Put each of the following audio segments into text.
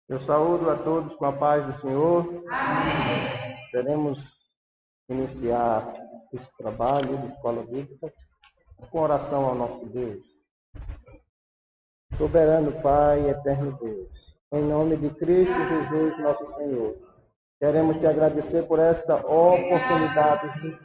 Eu saúdo a todos com a paz do Senhor. Amém. Queremos iniciar esse trabalho de escola bíblica com oração ao nosso Deus. Soberano Pai, eterno Deus, em nome de Cristo Jesus, nosso Senhor, queremos te agradecer por esta oportunidade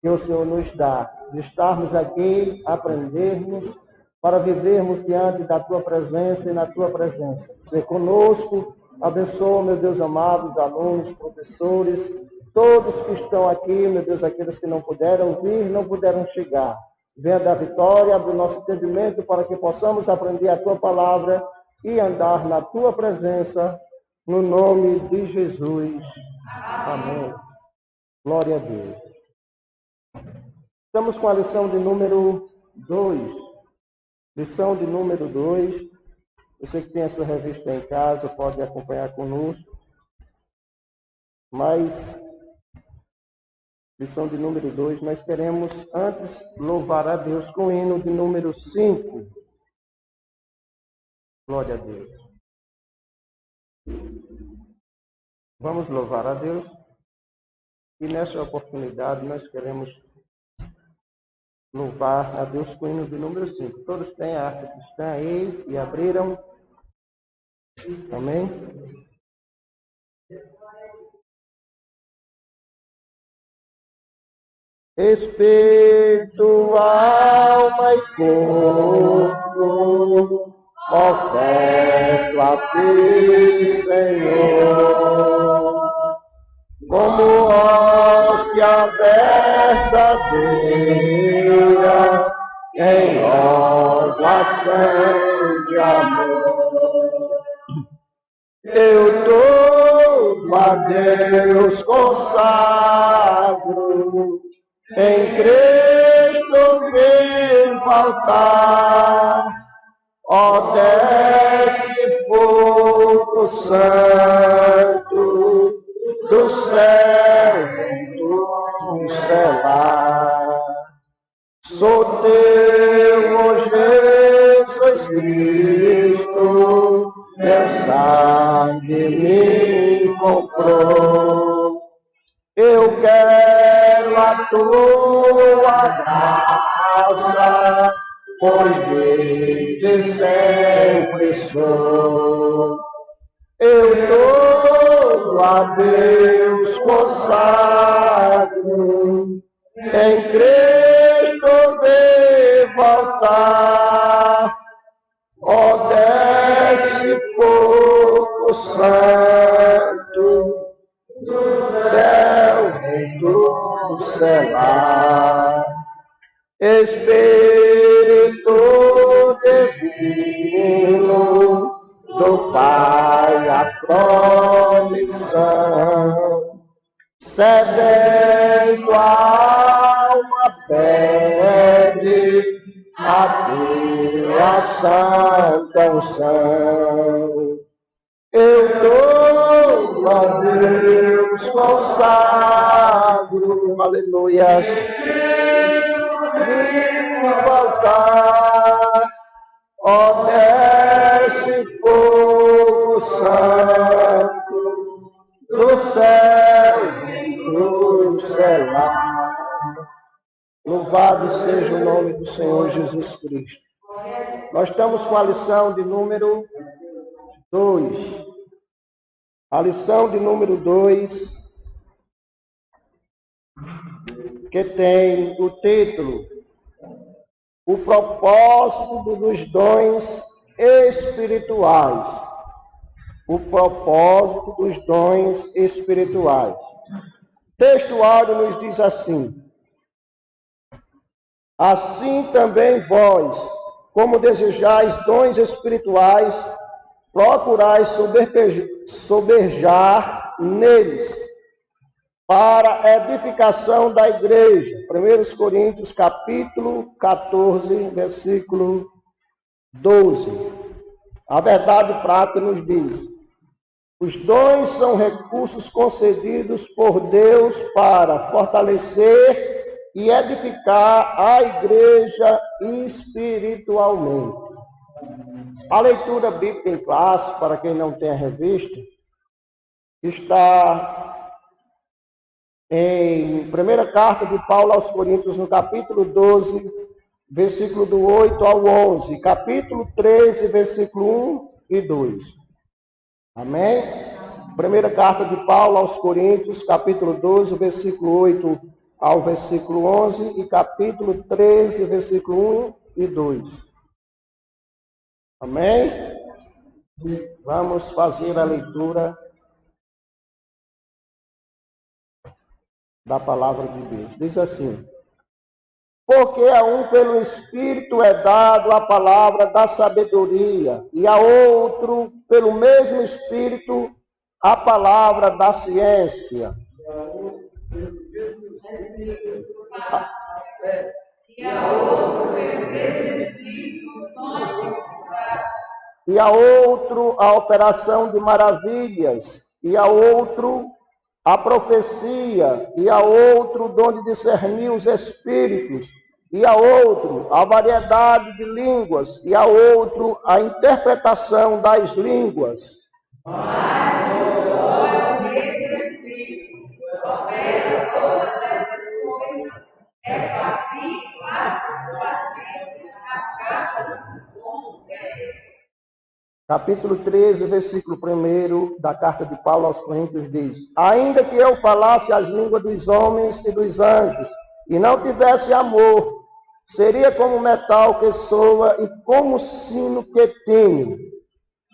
que o Senhor nos dá de estarmos aqui, aprendermos, para vivermos diante da Tua presença e na Tua presença. Ser conosco, abençoa, meu Deus amado, os alunos, professores, todos que estão aqui, meu Deus, aqueles que não puderam vir, não puderam chegar. Venha dar vitória, abre o nosso entendimento para que possamos aprender a Tua palavra e andar na Tua presença, no nome de Jesus. Amém. Glória a Deus. Estamos com a lição de número 2. Lição de número 2. Você que tem a sua revista em casa pode acompanhar conosco. Mas, lição de número 2, nós queremos antes louvar a Deus com o hino de número 5. Glória a Deus. Vamos louvar a Deus. E nessa oportunidade nós queremos louvar a Deus com o hino de número 5. Todos têm a arte cristã aí e abriram. Amém? Espírito, alma e corpo, oferto a ti, Senhor, como hóstia verdadeira, em oração de amor. Eu todo a Deus consagro, em Cristo vivo altar, ó desce fogo santo do céu do celar. Sou teu, ó Jesus Cristo, teu sangue me comprou. Eu quero a tua graça, pois de ti sempre sou. Eu todo a Deus consagro, em Cristo devo altar, ó desce fogo santo do céu do celar. Espírito divino, do Pai a promissão, sedento a alma pede a tua santa unção. Eu dou a Deus consagro, aleluias, vivo altar, ó desce fogo santo do céu do celar. Louvado seja o nome do Senhor Jesus Cristo. Nós estamos com a lição de número 2. A lição de número 2, que tem o título O propósito dos dons espirituais. O propósito dos dons espirituais. O textuário nos diz assim: assim também vós, como desejais dons espirituais, procurais soberjar neles, para a edificação da igreja. 1 Coríntios capítulo 14, versículo 12. A verdade prática nos diz: os dons são recursos concedidos por Deus para fortalecer e edificar a igreja espiritualmente. A leitura bíblica em classe, para quem não tem a revista, está em primeira carta de Paulo aos Coríntios, no capítulo 12, versículo do 8 ao 11, capítulo 13, versículo 1 e 2. Amém? Primeira carta de Paulo aos Coríntios, capítulo 12, versículo 8 ao versículo 11 e capítulo 13, versículo 1 e 2. Amém? Vamos fazer a leitura da palavra de Deus. Diz assim: porque a um pelo Espírito é dado a palavra da sabedoria, e a outro pelo mesmo Espírito a palavra da ciência. E a outro a operação de maravilhas, e a outro a profecia, e a outro o dom de discernir os espíritos, e a outro a variedade de línguas, e a outro a interpretação das línguas. Mas o mesmo Espírito opera todas essas coisas, repartindo particularmente a cada um como quer. Capítulo 13, versículo 1 da carta de Paulo aos Coríntios diz: ainda que eu falasse as línguas dos homens e dos anjos, e não tivesse amor, seria como metal que soa e como sino que tine.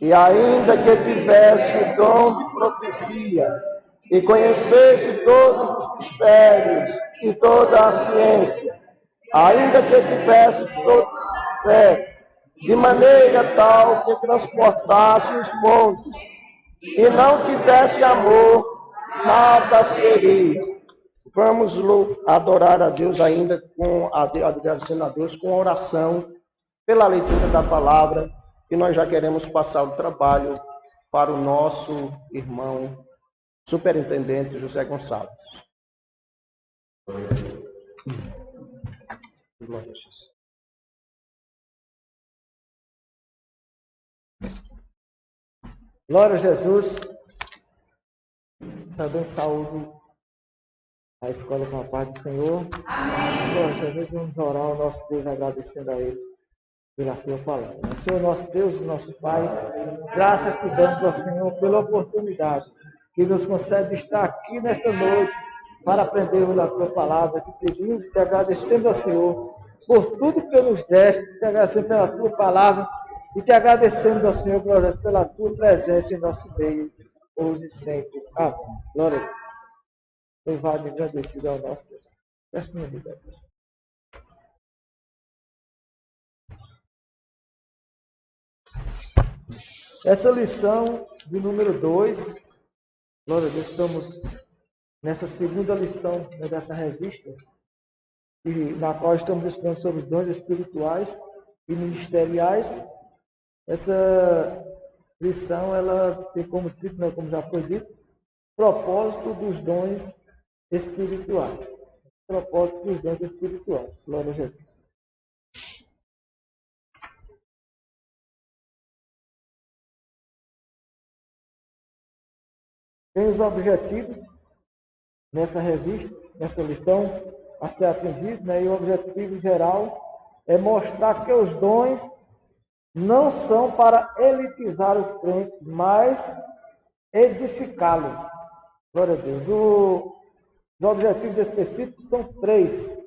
E ainda que tivesse o dom de profecia, e conhecesse todos os mistérios e toda a ciência, ainda que tivesse toda a fé, de maneira tal que transportasse os montes, e não tivesse amor, nada seria. Vamos adorar a Deus ainda, agradecendo a Deus com oração pela leitura da palavra, e nós já queremos passar o trabalho para o nosso irmão superintendente José Gonçalves. Glória a Jesus. Glória a Jesus. Também saúde a escola com a paz do Senhor. Amém. Glória a Jesus. Vamos orar ao nosso Deus, agradecendo a Ele pela sua palavra. Senhor, nosso Deus e nosso Pai, graças te damos ao Senhor pela oportunidade que nos concede estar aqui nesta noite para aprendermos a tua palavra. Te pedimos e te agradecemos ao Senhor por tudo que nos deste, te agradecemos pela tua palavra e te agradecemos ao Senhor, glória, pela tua presença em nosso meio, hoje e sempre. Amém. Glória a Deus. Louvado e agradecido ao nosso Deus. Preste minha vida. Essa lição de número 2, glória a Deus, estamos nessa segunda lição, né, dessa revista, na qual estamos estudando sobre os dons espirituais e ministeriais. Essa lição, ela tem como título, né, como já foi dito, propósito dos dons espirituais. Propósito dos dons espirituais. Glória a Jesus. Tem os objetivos nessa revista, nessa lição, a ser atendido, né? E o objetivo geral é mostrar que os dons não são para elitizar o crente, mas edificá-lo. Glória a Deus. Os objetivos específicos são 3.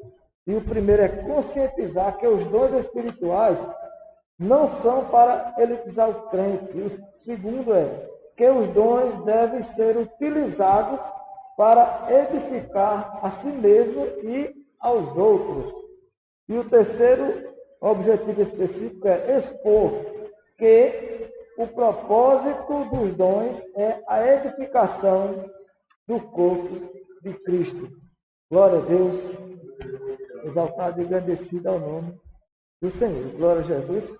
E o primeiro é conscientizar que os dons espirituais não são para elitizar o crente. O segundo é que os dons devem ser utilizados para edificar a si mesmo e aos outros. E o terceiro objetivo específico é expor que o propósito dos dons é a edificação do corpo de Cristo. Glória a Deus, exaltado e agradecido ao nome do Senhor. Glória a Jesus.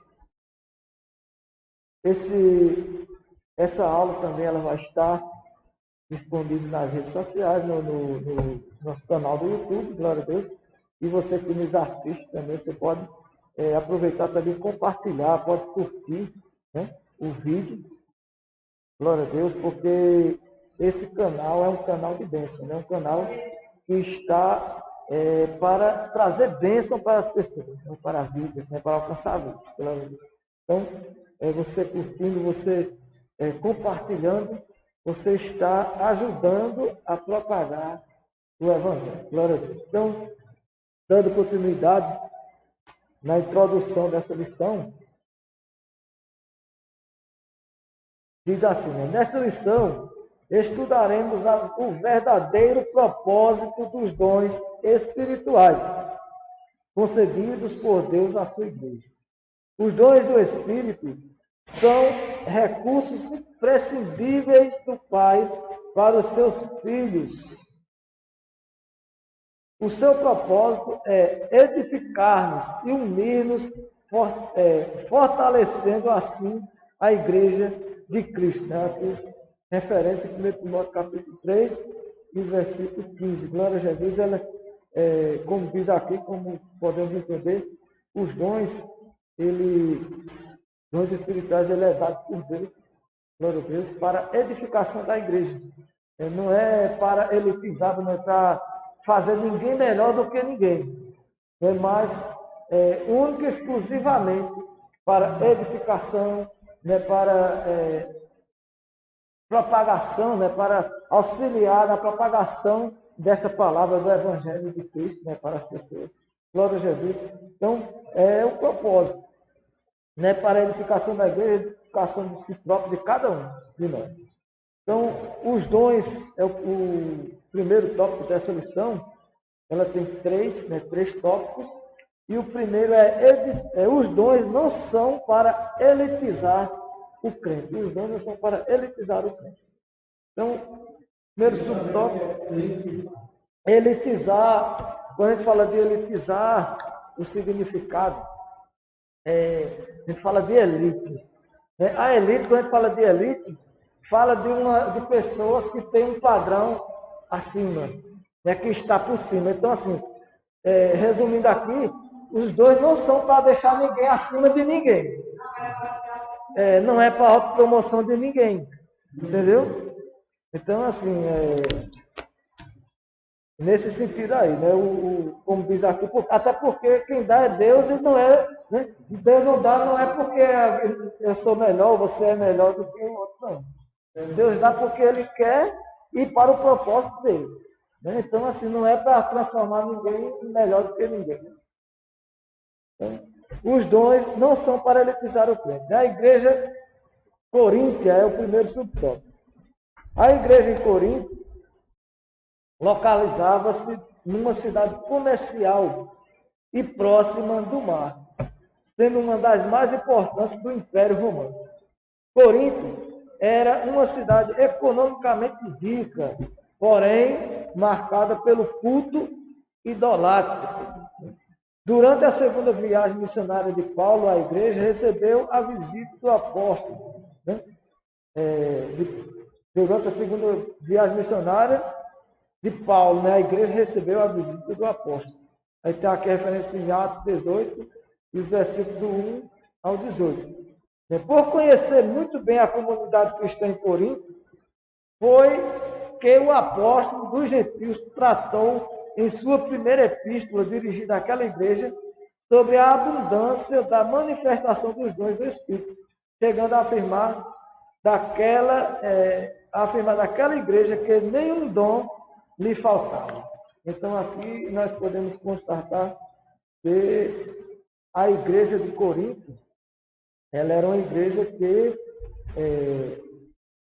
Essa aula também ela vai estar disponível nas redes sociais, no nosso canal do YouTube, glória a Deus. E você que nos assiste também, você pode aproveitar também e compartilhar, pode curtir né, o vídeo. Glória a Deus, porque esse canal é um canal de bênção, é um canal que está para trazer bênção para as pessoas, não para vidas, né, para alcançar vidas. Glória a Deus. Então, você curtindo, você compartilhando, você está ajudando a propagar o Evangelho. Glória a Deus. Então, dando continuidade na introdução dessa lição, diz assim, né? Nesta lição, estudaremos o verdadeiro propósito dos dons espirituais concedidos por Deus à sua igreja. Os dons do Espírito são recursos imprescindíveis do Pai para os seus filhos. O seu propósito é edificar-nos e unir-nos, fortalecendo assim a igreja de Cristo. Né? Referência em 1 Timóteo capítulo 3 e versículo 15. Glória a Jesus, ela, como diz aqui, como podemos entender, os dons, dons espirituais, ele é dado por Deus, glória a Deus, para edificação da igreja. Não é para elitizar, não é para fazer ninguém melhor do que ninguém, mas única e exclusivamente para edificação, né, para propagação, né, para auxiliar na propagação desta palavra do Evangelho de Cristo, né, para as pessoas. Glória a Jesus. Então, é o propósito, né, para a edificação da igreja, a edificação de si próprio, de cada um de nós. Então, os dons é o primeiro tópico dessa lição. Ela tem três tópicos. E o primeiro os dons não são para elitizar o crente. Os dons não são para elitizar o crente. Então, primeiro subtópico, elitizar. Quando a gente fala de elitizar, o significado, a gente fala de elite. A elite, quando a gente fala de elite, fala de pessoas que têm um padrão acima, né, que está por cima. Então, assim, resumindo aqui, os dons não são para deixar ninguém acima de ninguém. Não é para autopromoção de ninguém. Entendeu? Então, assim, nesse sentido aí, né, como diz aqui, até porque quem dá é Deus e não é, né, Deus não dá não é porque eu sou melhor, você é melhor do que o outro, não. Deus dá porque Ele quer e para o propósito dele. Né? Então, assim, não é para transformar ninguém melhor do que ninguém. Então, os dons não são para elitizar o crente. A igreja coríntia é o primeiro subtópico. A igreja em Corinto localizava-se numa cidade comercial e próxima do mar, sendo uma das mais importantes do Império Romano. Corinto era uma cidade economicamente rica, porém marcada pelo culto idolátrico. Durante a segunda viagem missionária de Paulo à igreja, recebeu a visita do apóstolo. Né? Durante a segunda viagem missionária de Paulo, né? A igreja recebeu a visita do apóstolo. Aí tem aqui a referência em Atos 18, e os versículos do 1 ao 18. Por conhecer muito bem a comunidade cristã em Corinto, foi que o apóstolo dos gentios tratou em sua primeira epístola dirigida àquela igreja sobre a abundância da manifestação dos dons do Espírito, chegando a afirmar daquela igreja que nenhum dom lhe faltava. Então aqui nós podemos constatar que a igreja de Corinto, ela era uma igreja que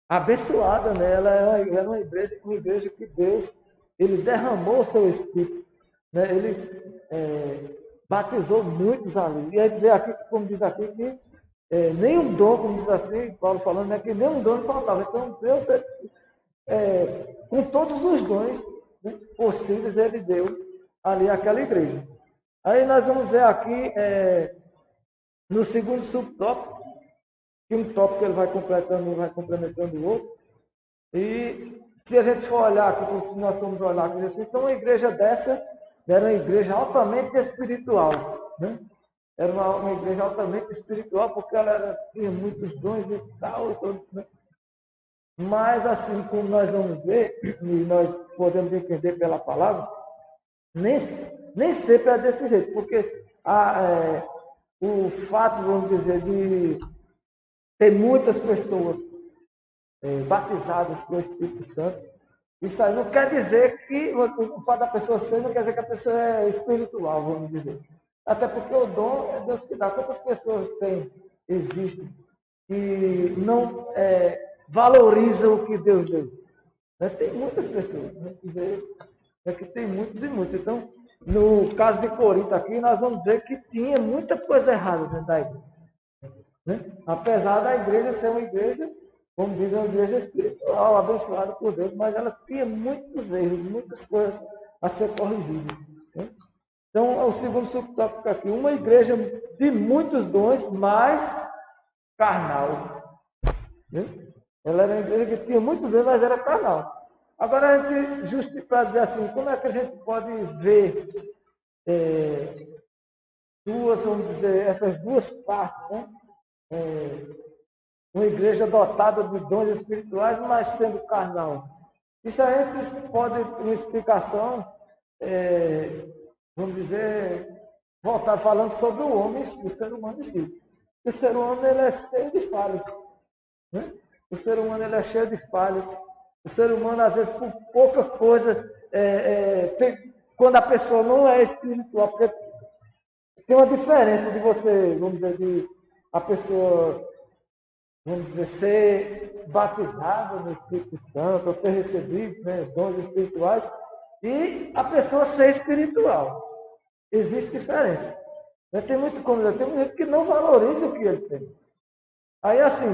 abençoada, né? Ela era uma igreja que Deus ele derramou o seu Espírito, né? Ele batizou muitos ali. E aí vê aqui, como diz aqui, que nenhum dom, como diz assim, Paulo falando, né, que nenhum dom lhe faltava. Então Deus, com todos os dons, né, possíveis, ele deu ali àquela igreja. Aí nós vamos ver aqui, no segundo subtópico, que um tópico ele vai complementando o outro. E se a gente for olhar aqui, se nós formos olhar aqui, assim, então uma igreja dessa era uma igreja altamente espiritual. Né? era uma igreja altamente espiritual, porque ela tinha muitos dons e tal, né? Mas, assim como nós vamos ver, e nós podemos entender pela palavra, nem, nem sempre é desse jeito, porque o fato, vamos dizer, de ter muitas pessoas batizadas pelo Espírito Santo, isso aí não quer dizer que o fato da pessoa ser, não quer dizer que a pessoa é espiritual, vamos dizer. Até porque o dom é Deus que dá. Quantas pessoas existem que não valorizam o que Deus deu? Né? Tem muitas pessoas, né? Que tem muitos e muitos. Então, no caso de Corinto aqui, nós vamos ver que tinha muita coisa errada dentro da igreja. Né? Apesar da igreja ser uma igreja, como diz, uma igreja espiritual, abençoada por Deus, mas ela tinha muitos erros, muitas coisas a ser corrigidas. Né? Então, é o segundo subtópico aqui, uma igreja de muitos dons, mas carnal. Né? Ela era uma igreja que tinha muitos dons, mas era carnal. Agora, a gente, justo para dizer assim, como é que a gente pode ver vamos dizer, essas duas partes, né? Uma igreja dotada de dons espirituais, mas sendo carnal. Isso aí pode, uma explicação, vamos dizer, voltar falando sobre o homem, o ser humano em si. O ser humano ele é cheio de falhas. Né? O ser humano ele é cheio de falhas. O ser humano, às vezes, por pouca coisa, quando a pessoa não é espiritual, porque tem uma diferença de você, vamos dizer, de a pessoa, vamos dizer, ser batizada no Espírito Santo, ou ter recebido, né, dons espirituais, e a pessoa ser espiritual. Existe diferença. Tem muito como dizer, tem muita gente que não valoriza o que ele tem. Aí, assim,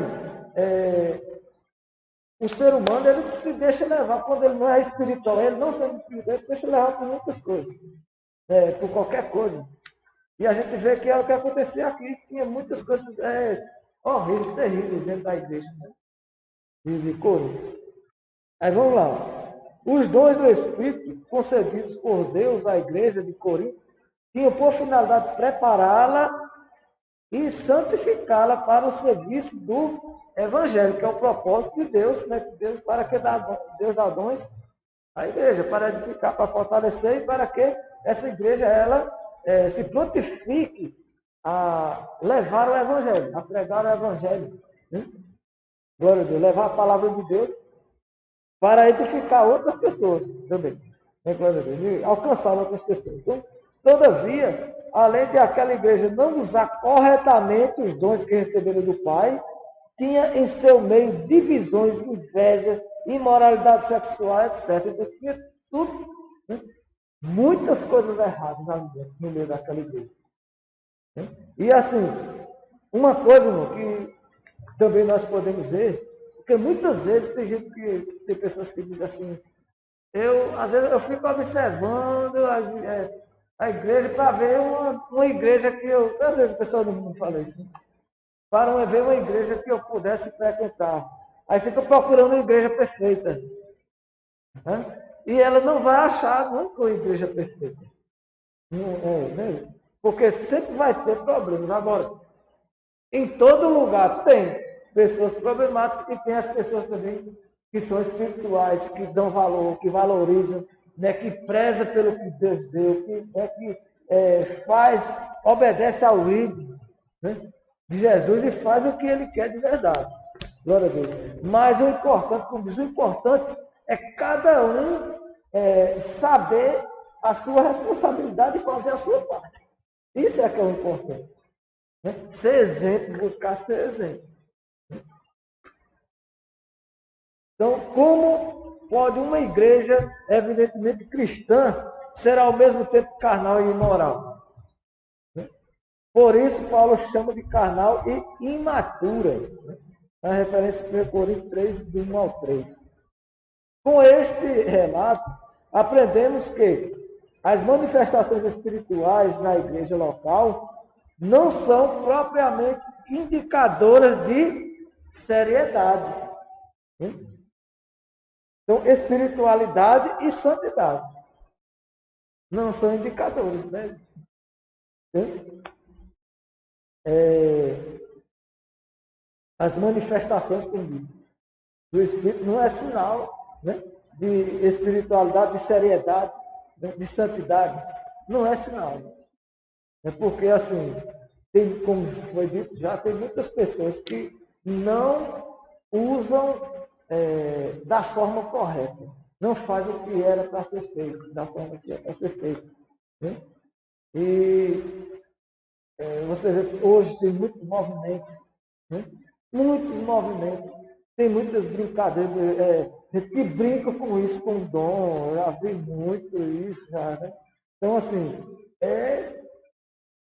o ser humano, ele se deixa levar, quando ele não é espiritual, ele não sendo espiritual, ele se deixa levar por muitas coisas, por qualquer coisa. E a gente vê que é o que acontecia aqui, tinha muitas coisas horríveis, terríveis dentro da igreja, né? De Corinto. Aí vamos lá. Os dons do Espírito concedidos por Deus à igreja de Corinto tinham por finalidade prepará-la e santificá-la para o serviço do Evangelho, que é o propósito de Deus, né? Deus para que Deus dá dons à igreja, para edificar, para fortalecer e para que essa igreja ela se prontifique a levar o Evangelho, a pregar o Evangelho. Né? Glória a Deus, levar a palavra de Deus para edificar outras pessoas também. Glória a Deus, e alcançar outras pessoas. Então, todavia, além de aquela igreja não usar corretamente os dons que receberam do Pai, tinha em seu meio divisões, inveja, imoralidade sexual, etc. Então, tinha tudo, né? Muitas coisas erradas ali dentro, no meio daquela igreja. Né? E assim, uma coisa, irmão, que também nós podemos ver, porque muitas vezes tem pessoas que dizem assim, às vezes eu fico observando a igreja para ver uma igreja que às vezes o pessoal não fala isso, né? Para ver uma igreja que eu pudesse frequentar. Aí fica procurando uma igreja perfeita. Né? E ela não vai achar nunca uma igreja perfeita. Né? Porque sempre vai ter problemas. Agora, em todo lugar tem pessoas problemáticas e tem as pessoas também que são espirituais, que dão valor, que valorizam, né? Que preza pelo que Deus deu, obedece ao ídolo, né? De Jesus e faz o que ele quer de verdade. Glória a Deus. Mas o importante, como diz, o importante é cada um saber a sua responsabilidade e fazer a sua parte. Isso é que é o importante. Né? Ser exemplo, buscar ser exemplo. Então, como pode uma igreja, evidentemente cristã, ser ao mesmo tempo carnal e imoral? Por isso, Paulo chama de carnal e imatura. A referência em 1 Coríntios 3, do 1 ao 3. Com este relato, aprendemos que as manifestações espirituais na igreja local não são propriamente indicadoras de seriedade. Então, espiritualidade e santidade não são indicadores, né? as manifestações, como diz, do Espírito não é sinal, né, de espiritualidade, de seriedade, né, de santidade. Não é sinal. É porque, assim, tem, como foi dito já, tem muitas pessoas que não usam da forma correta. Não faz o que era para ser feito, da forma que era para ser feito. Né? E você vê, hoje tem muitos movimentos, né? Muitos movimentos, tem muitas brincadeiras, a gente brinca com isso, com dom, eu já vi muito isso já, né? Então, assim,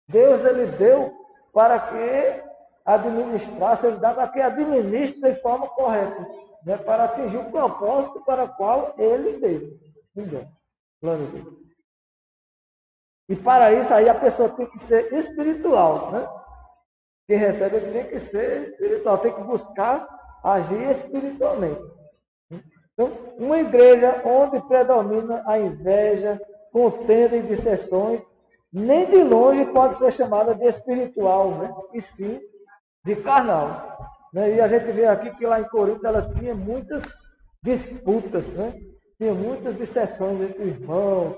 Deus ele deu para que administrasse, ele dá para que administre de forma correta, né? Para atingir o propósito para o qual ele deu. Entendeu? Glória a Deus. E para isso aí a pessoa tem que ser espiritual, né? Quem recebe ele tem que ser espiritual, tem que buscar agir espiritualmente. Então, uma igreja onde predomina a inveja, contenda e dissensões, nem de longe pode ser chamada de espiritual, né? E sim de carnal. Né? E a gente vê aqui que lá em Corinto ela tinha muitas disputas, né? Tinha muitas dissensões entre irmãos,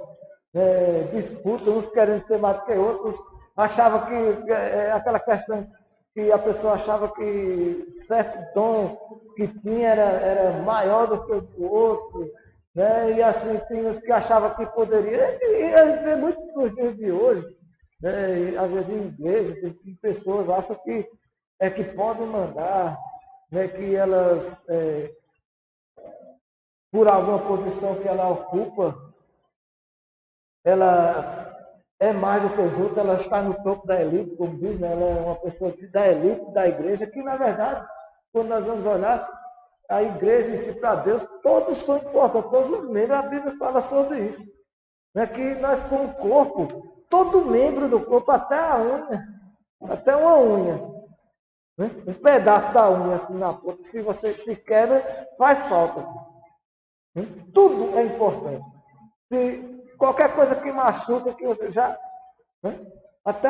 disputas, uns querendo ser mais do que outros, achava que aquela questão que a pessoa achava que certo dom que tinha era maior do que o do outro, né? E assim, tem os que achavam que poderia, e a gente vê muito nos dias de hoje, né? E, às vezes em igreja, tem pessoas acham que podem mandar, né? Que elas, por alguma posição que ela ocupa, ela é mais do que os outros, ela está no topo da elite, como diz, né? Ela é uma pessoa da elite da igreja, que na verdade, quando nós vamos olhar a igreja em si para Deus, todos são importantes, todos os membros, a Bíblia fala sobre isso. Né? Que nós como corpo, todo membro do corpo, até a unha, até uma unha, né? Um pedaço da unha assim na ponta, se você se quebra, faz falta. Né? Tudo é importante. Se qualquer coisa que machuca, que você já. Né? Até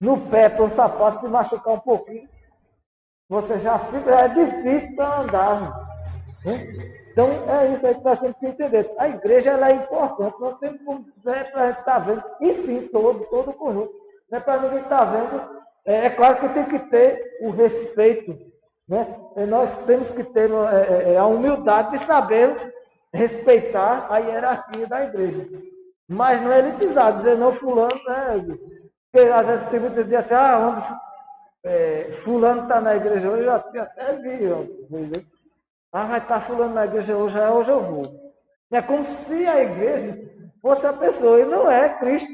no pé, para um sapato, se machucar um pouquinho, você já fica. É difícil para andar. Né? Então, é isso aí que nós temos que entender. A igreja ela é importante, nós temos como ver para a gente estar vendo, e sim, todo o conjunto. Não é para ninguém estar vendo. É claro que tem que ter o respeito. Né? Nós temos que ter a humildade de sabermos respeitar a hierarquia da igreja. Mas não é elitizar, dizer não, fulano, né? Porque às vezes tem muitos dias assim, onde fulano está na igreja hoje, eu até vi. Vai estar fulano na igreja hoje eu vou. É como se a igreja fosse a pessoa, e não é Cristo.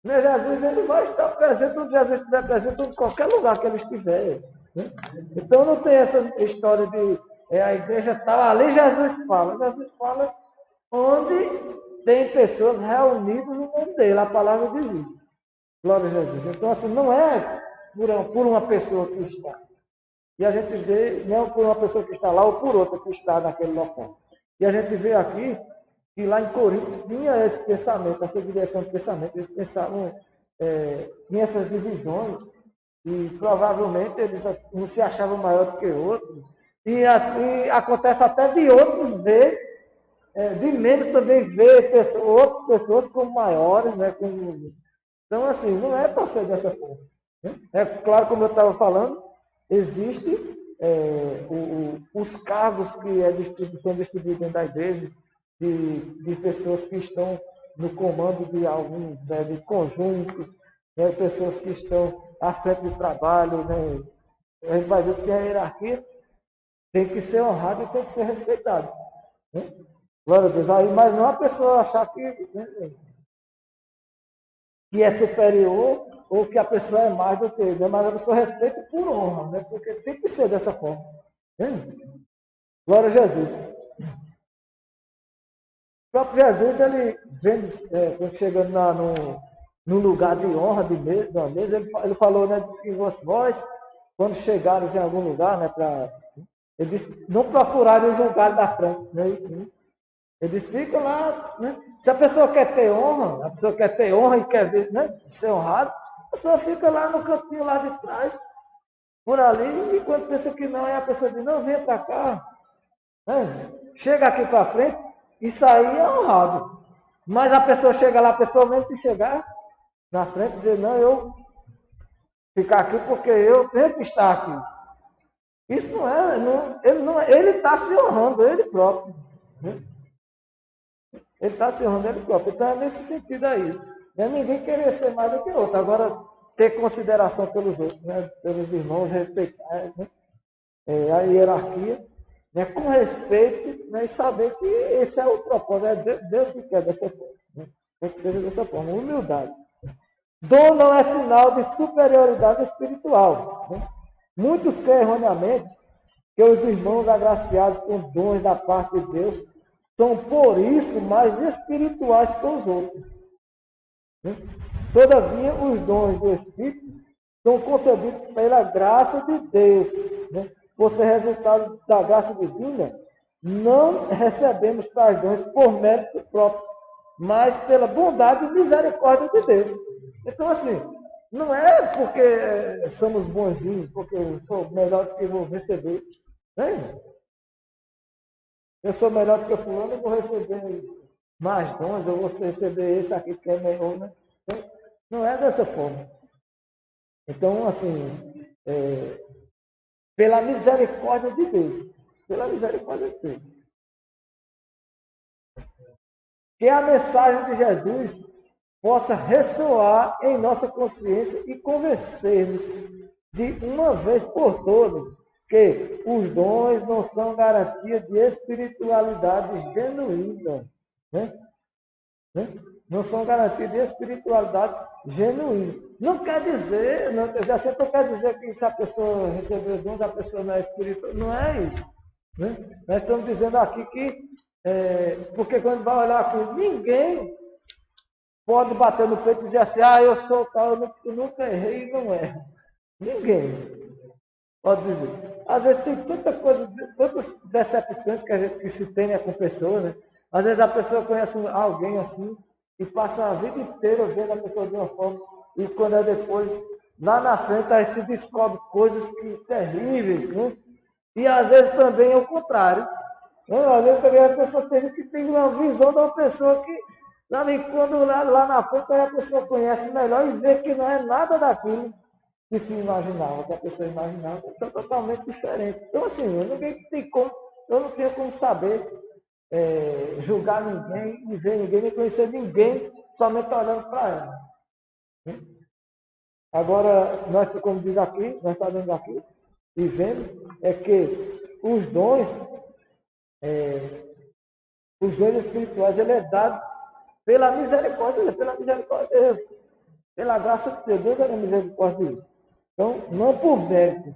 Né? Jesus ele vai estar presente onde Jesus estiver presente, em qualquer lugar que ele estiver. Né? Então não tem essa história de a igreja tal, ali Jesus fala onde tem pessoas reunidas no nome dele, a palavra diz isso. Glória a Jesus. Então, assim, não é por uma pessoa que está. E a gente vê, não por uma pessoa que está lá ou por outra que está naquele local. E a gente vê aqui que lá em Corinto tinha esse pensamento, essa direção de pensamento, eles pensavam, tinha essas divisões, e provavelmente eles não se achavam maior do que outro. E assim, acontece até de outros ver, de membros também ver outras pessoas como maiores, né? Então, assim, não é para ser dessa forma. Né? É claro, como eu estava falando, existe os cargos que são distribuídos dentro da igreja, de pessoas que estão no comando de alguns, né, de conjuntos, né, pessoas que estão à frente do trabalho. Né? A gente vai ver que a hierarquia tem que ser honrada e tem que ser respeitada. Né? Glória a Deus. Aí, mas não a pessoa achar que é superior ou que a pessoa é mais do que ele, né? Mas a pessoa respeita por honra, né? Porque tem que ser dessa forma. Né? Glória a Jesus. O próprio Jesus, ele vem, quando chegando no lugar de honra de uma mesa, ele falou, né? Disse que vós, quando chegares em algum lugar, né? Ele disse, não procurares os lugares da frente, não é isso? Né? Ele disse, fica lá, né? Se a pessoa quer ter honra e quer ver, né? Ser honrado, A pessoa fica lá no cantinho lá de trás, por ali, e quando pensa que não, aí a pessoa diz, não, venha para cá. Né? Chega aqui para frente, isso aí é honrado. Mas a pessoa chega lá pessoalmente, se chegar na frente, dizer, não, eu ficar aqui porque eu tenho que estar aqui. Isso não é, ele está se honrando ele próprio. Né? Ele está se honrando ele próprio. Então é nesse sentido aí. Não é ninguém querer ser mais do que outro. Agora, ter consideração pelos outros, né? Pelos irmãos, respeitar, né? A hierarquia, né? Com respeito, né? E saber que esse é o propósito. É Deus que quer dessa forma. Né? Tem que ser dessa forma. Humildade. Dom não é sinal de superioridade espiritual. Né? Muitos creem erroneamente que os irmãos agraciados com dons da parte de Deus são, por isso, mais espirituais que os outros. Né? Todavia, os dons do Espírito são concedidos pela graça de Deus. Né? Por ser resultado da graça divina, não recebemos tais dons por mérito próprio, mas pela bondade e misericórdia de Deus. Então, assim, não é porque somos bonzinhos, porque eu sou melhor do que vou receber. Né? Eu sou melhor do que fulano, eu vou receber mais dons, eu vou receber esse aqui que é melhor. Né? Então, não é dessa forma. Então, assim, pela misericórdia de Deus. Pela misericórdia de Deus. Que a mensagem de Jesus possa ressoar em nossa consciência e convencer-nos de uma vez por todas que os dons não são garantia de espiritualidade genuína. Né? Não são garantia de espiritualidade genuína. Não quer dizer, assim, não quer dizer que se a pessoa recebeu dons, a pessoa não é espiritual. Não é isso. Né? Nós estamos dizendo aqui que, porque quando vai olhar aqui, ninguém pode bater no peito e dizer assim, eu sou tal, eu nunca errei e não erro. Ninguém pode dizer. Às vezes tem tanta coisa, tantas decepções que se tem, né, com pessoa, né? Às vezes a pessoa conhece alguém assim e passa a vida inteira vendo a pessoa de uma forma e quando é depois, lá na frente, aí se descobre coisas terríveis, né? E às vezes também é o contrário. Né? Às vezes também a pessoa tem uma visão de uma pessoa que quando lá na frente a pessoa conhece melhor e vê que não é nada daquilo que se imaginava, que a pessoa imaginava, que são totalmente diferentes. Então, assim, eu não tenho como saber julgar ninguém, e ver ninguém, nem conhecer ninguém, somente olhando para ela. Agora, nós, como diz aqui, nós sabemos aqui, e vemos, é que os dons espirituais, ele é dado pela misericórdia de Deus, pela graça de Deus. Deus é misericórdia. Então, não por mérito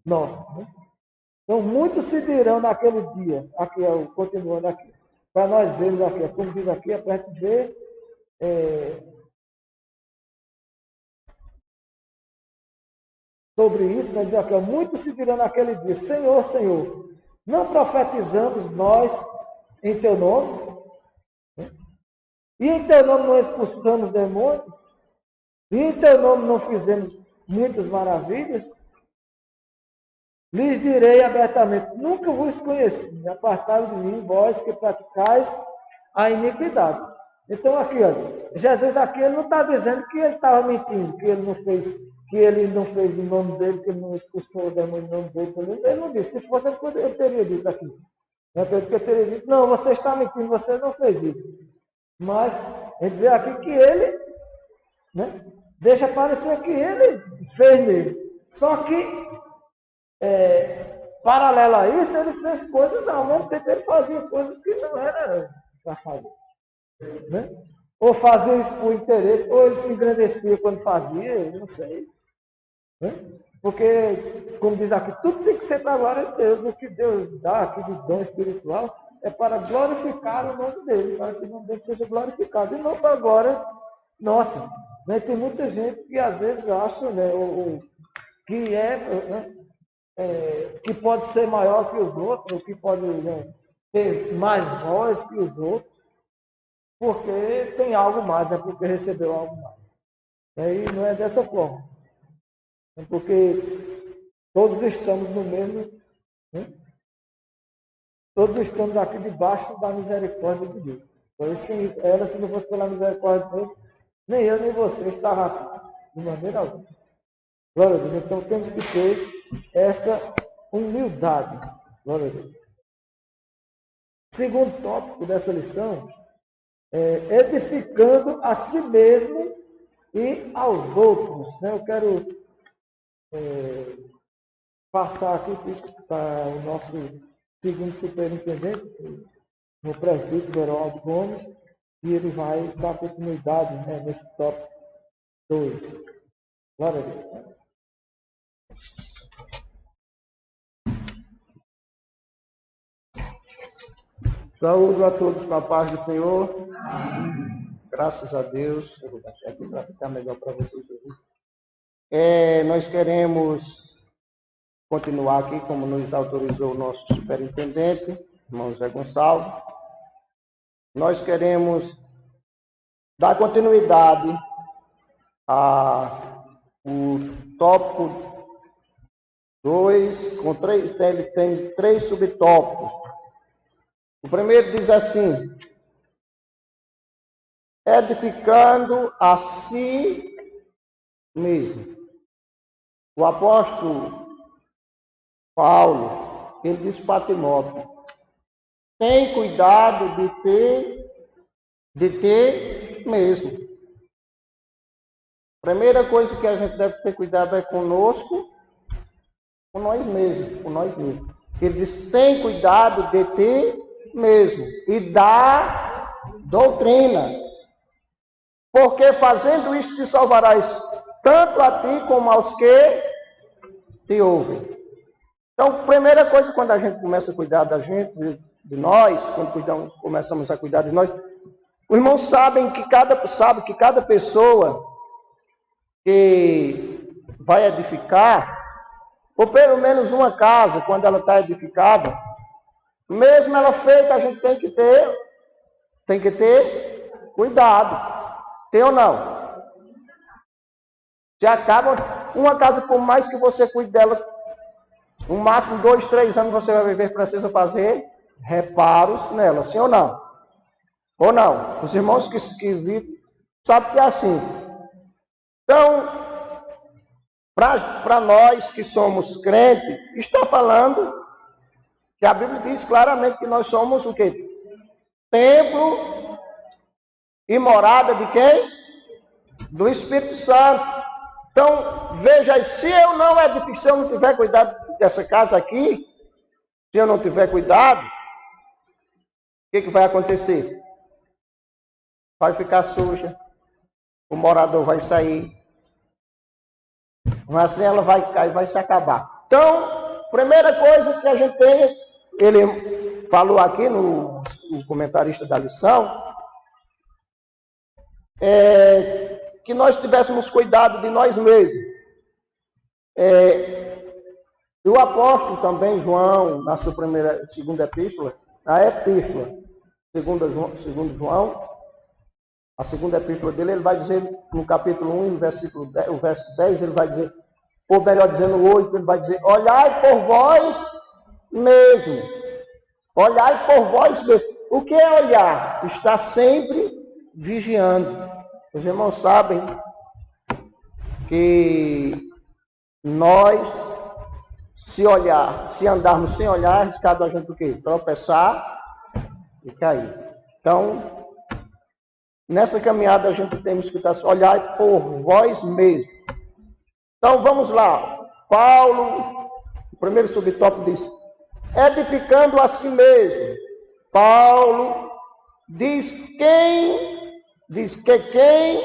nosso. Né? Então, muitos se dirão naquele dia, aqui continuando aqui, para nós vermos aqui, como diz aqui, é para a gente ver sobre isso, vai dizer aqui, muitos se dirão naquele dia, Senhor, Senhor, não profetizamos nós em teu nome? E em teu nome não expulsamos demônios? E em teu nome não fizemos muitas maravilhas? Lhes direi abertamente, nunca vos conheci, apartai de mim, vós que praticais a iniquidade. Então aqui, olha, Jesus aqui ele não está dizendo que ele estava mentindo, que ele não fez o nome dele, que ele não expulsou o demônio em nome dele. Ele não disse, se fosse ele teria dito aqui. Eu acredito que ele teria dito, não, você está mentindo, você não fez isso. Mas a gente vê aqui que ele, né, deixa parecer que ele fez nele. Só que paralelo a isso, ele fez coisas, ao mesmo tempo ele fazia coisas que não era para fazer. Né? Ou fazia isso por interesse, ou ele se engrandecia quando fazia, eu não sei. Né? Porque, como diz aqui, tudo tem que ser para a glória de Deus. O que Deus dá aqui de dom espiritual é para glorificar o nome dele, para que o nome dele seja glorificado, e não para a glória nossa. Né? Tem muita gente que às vezes acha, né, que que pode ser maior que os outros, ou que pode, né, ter mais voz que os outros, porque tem algo mais, né, porque recebeu algo mais. Aí não é dessa forma. É porque todos estamos no mesmo, né? Todos estamos aqui debaixo da misericórdia de Deus. Por isso, se não fosse pela misericórdia de Deus, nem eu nem você estava aqui, de maneira alguma. Glória a Deus. Então temos que ter esta humildade. Glória a Deus. Segundo tópico dessa lição é edificando a si mesmo e aos outros. Né? Eu quero passar aqui para o nosso segundo superintendente, o presbítero Heraldo Gomes, e ele vai dar continuidade, né, nesse tópico 2. Glória a Deus. Saúdo a todos com a paz do Senhor. Graças a Deus. Eu vou baixar aqui para ficar melhor para vocês ouvir. Nós queremos continuar aqui, como nos autorizou o nosso superintendente, irmão Zé Gonçalves. Nós queremos dar continuidade ao tópico 2, ele tem 3 subtópicos. O primeiro diz assim: edificando a si mesmo. O apóstolo Paulo, ele diz para Timóteo: tem cuidado de ter mesmo. A primeira coisa que a gente deve ter cuidado é conosco, com nós mesmos. Ele diz: tem cuidado de ter mesmo e da doutrina, porque fazendo isto te salvarás tanto a ti como aos que te ouvem. Então, primeira coisa, quando a gente começa a cuidar da gente, de nós, quando começamos a cuidar de nós, os irmãos sabem que cada pessoa que vai edificar, ou pelo menos uma casa, quando ela está edificada, mesmo ela feita, a gente tem que ter cuidado. Tem ou não? Se acaba uma casa, por mais que você cuide dela, no máximo 2, 3 anos você vai viver, precisa fazer reparos nela, sim ou não? Ou não? Os irmãos que vivem sabem que é assim. Então, para nós que somos crentes, está falando que a Bíblia diz claramente que nós somos o quê? Templo e morada de quem? Do Espírito Santo. Então, veja, se eu não edificar, se eu não tiver cuidado dessa casa aqui, se eu não tiver cuidado, o que vai acontecer? Vai ficar suja, o morador vai sair, assim ela vai cair, vai se acabar. Então, primeira coisa que a gente tem, ele falou aqui no comentarista da lição, que nós tivéssemos cuidado de nós mesmos. E o apóstolo também, João, na sua segunda epístola, segundo João, a segunda epístola dele, ele vai dizer, no capítulo 1, o verso 10, ele vai dizer, ou melhor dizendo, no 8, ele vai dizer: olhai por vós mesmo. Olhai por vós mesmo. O que é olhar? Está sempre vigiando. Os irmãos sabem que nós, se andarmos sem olhar, arriscado a gente o quê? Tropeçar e cair. Então, nessa caminhada a gente temos que estar olhar por vós mesmos. Então vamos lá. Paulo, o primeiro subtópico diz: edificando a si mesmo. Paulo diz que quem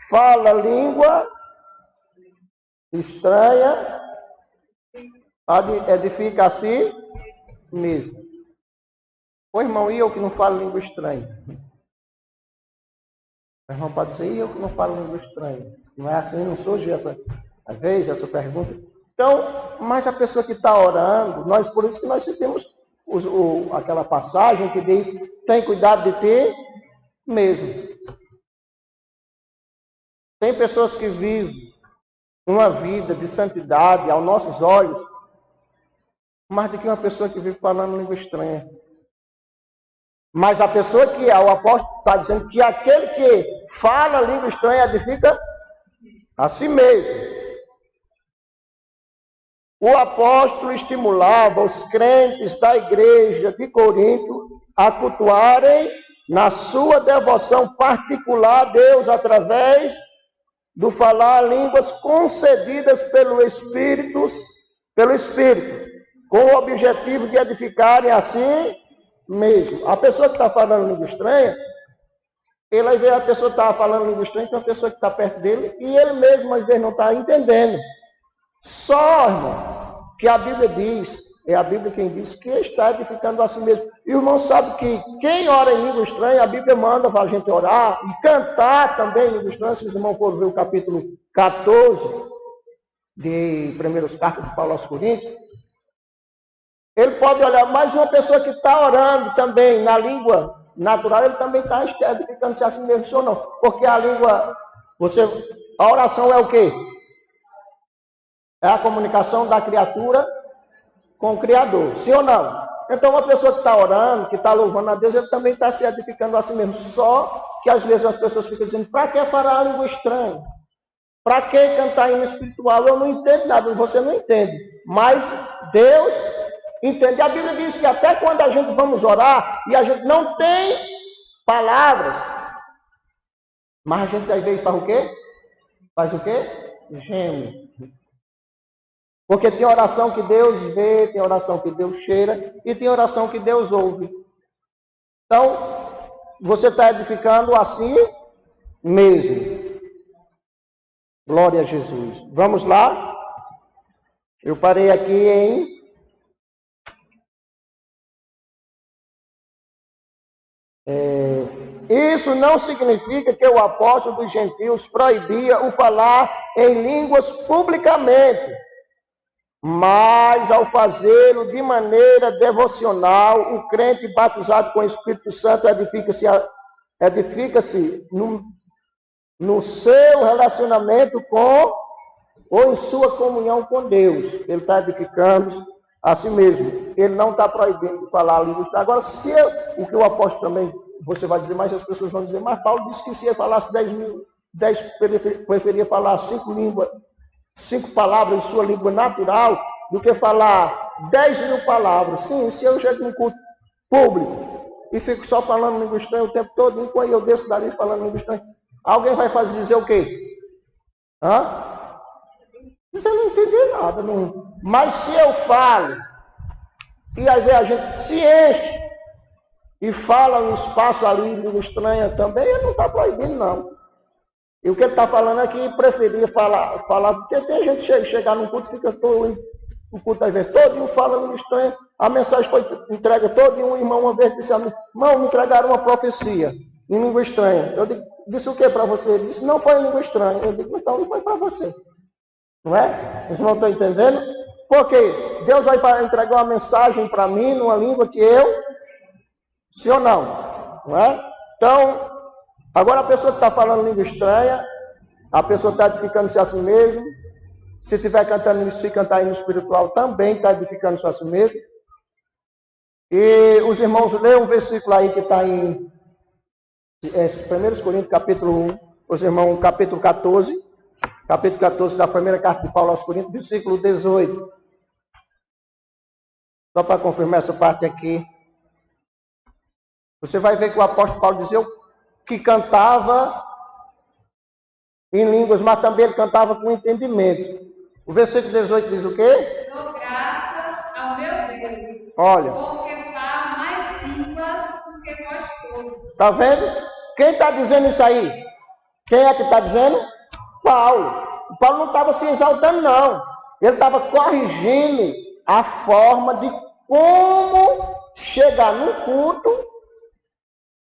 fala língua estranha edifica a si mesmo. Ô irmão, e eu que não falo língua estranha? O irmão pode dizer: e eu que não falo língua estranha? Não é assim, não surge essa pergunta. Então, mas a pessoa que está orando, por isso que nós citamos aquela passagem que diz: tem cuidado de ter mesmo. Tem pessoas que vivem uma vida de santidade aos nossos olhos, mais do que uma pessoa que vive falando língua estranha. Mas a pessoa que é, o apóstolo está dizendo que aquele que fala língua estranha edifica a si mesmo. O apóstolo estimulava os crentes da igreja de Corinto a cultuarem na sua devoção particular a Deus através do falar línguas concedidas pelo Espírito, com o objetivo de edificarem a si mesmo. A pessoa que está falando língua estranha, ele vai ver a pessoa que está falando língua estranha, tem uma pessoa que está perto dele, e ele mesmo às vezes não está entendendo. Só, irmão, que a Bíblia diz, é a Bíblia quem diz que está edificando a si mesmo. E o irmão sabe que quem ora em língua estranha, a Bíblia manda para a gente orar e cantar também em língua estranha. Se os irmãos forem ver o capítulo 14 de primeiras cartas de Paulo aos Coríntios, ele pode olhar, mas uma pessoa que está orando também na língua natural, ele também está edificando-se a si mesmo, sim ou não? Porque a língua, a oração é o quê? É a comunicação da criatura com o Criador, sim ou não? Então, uma pessoa que está orando, que está louvando a Deus, ele também está se edificando a si mesmo. Só que às vezes as pessoas ficam dizendo, para que falar a língua estranha? Para que cantar hino espiritual? Eu não entendo nada, você não entende. Mas Deus entende. A Bíblia diz que até quando a gente vamos orar e a gente não tem palavras, mas a gente às vezes faz o quê? Faz o quê? Geme. Porque tem oração que Deus vê, tem oração que Deus cheira e tem oração que Deus ouve. Então, você está edificando a si mesmo. Glória a Jesus. Vamos lá? Eu parei aqui em... Isso não significa que o apóstolo dos gentios proibia o falar em línguas publicamente. Mas, ao fazê-lo de maneira devocional, o crente batizado com o Espírito Santo edifica-se no seu relacionamento com, ou em sua comunhão com Deus. Ele está edificando a si mesmo. Ele não está proibindo de falar a língua estranha. Agora, o que o apóstolo também, você vai dizer, mas as pessoas vão dizer, mas Paulo disse que se ele falasse 10, preferia falar 5 palavras em sua língua natural, do que falar 10.000 palavras. Sim, se eu chego num culto público e fico só falando língua estranha o tempo todo, enquanto eu desço dali falando língua estranha, alguém vai dizer o quê? Você não entender nada. Não. Mas se eu falo, e às vezes a gente se enche, e fala um espaço ali, língua estranha também, ele não está proibindo, não. E o que ele está falando é que preferia falar, porque tem gente que chegar num culto, fica todo, o culto às vezes todo, fala língua estranha, a mensagem foi entregue todo, e um irmão uma vez disse a mim, irmão, me entregaram uma profecia em língua estranha. Eu disse o que para você? Ele disse, não foi em língua estranha. Eu digo, então não foi para você. Não é? Vocês não estão entendendo? Porque Deus vai entregar uma mensagem para mim, numa língua que eu, sim ou não? Não é? Então, agora a pessoa que está falando língua estranha, a pessoa está edificando-se a si mesmo. Se estiver cantando, se cantar hino espiritual, também está edificando-se a si mesmo. E os irmãos leiam um versículo aí que está em 1 Coríntios, capítulo 1, os irmãos, capítulo 14 da primeira carta de Paulo aos Coríntios, versículo 18. Só para confirmar essa parte aqui. Você vai ver que o apóstolo Paulo dizia que cantava em línguas, mas também ele cantava com entendimento. O versículo 18 diz o quê? Dou graças ao meu Deus. Olha. Porque falo mais línguas do que vós todos. Está vendo? Quem está dizendo isso aí? Quem é que está dizendo? Paulo. O Paulo não estava se exaltando, não. Ele estava corrigindo a forma de como chegar no culto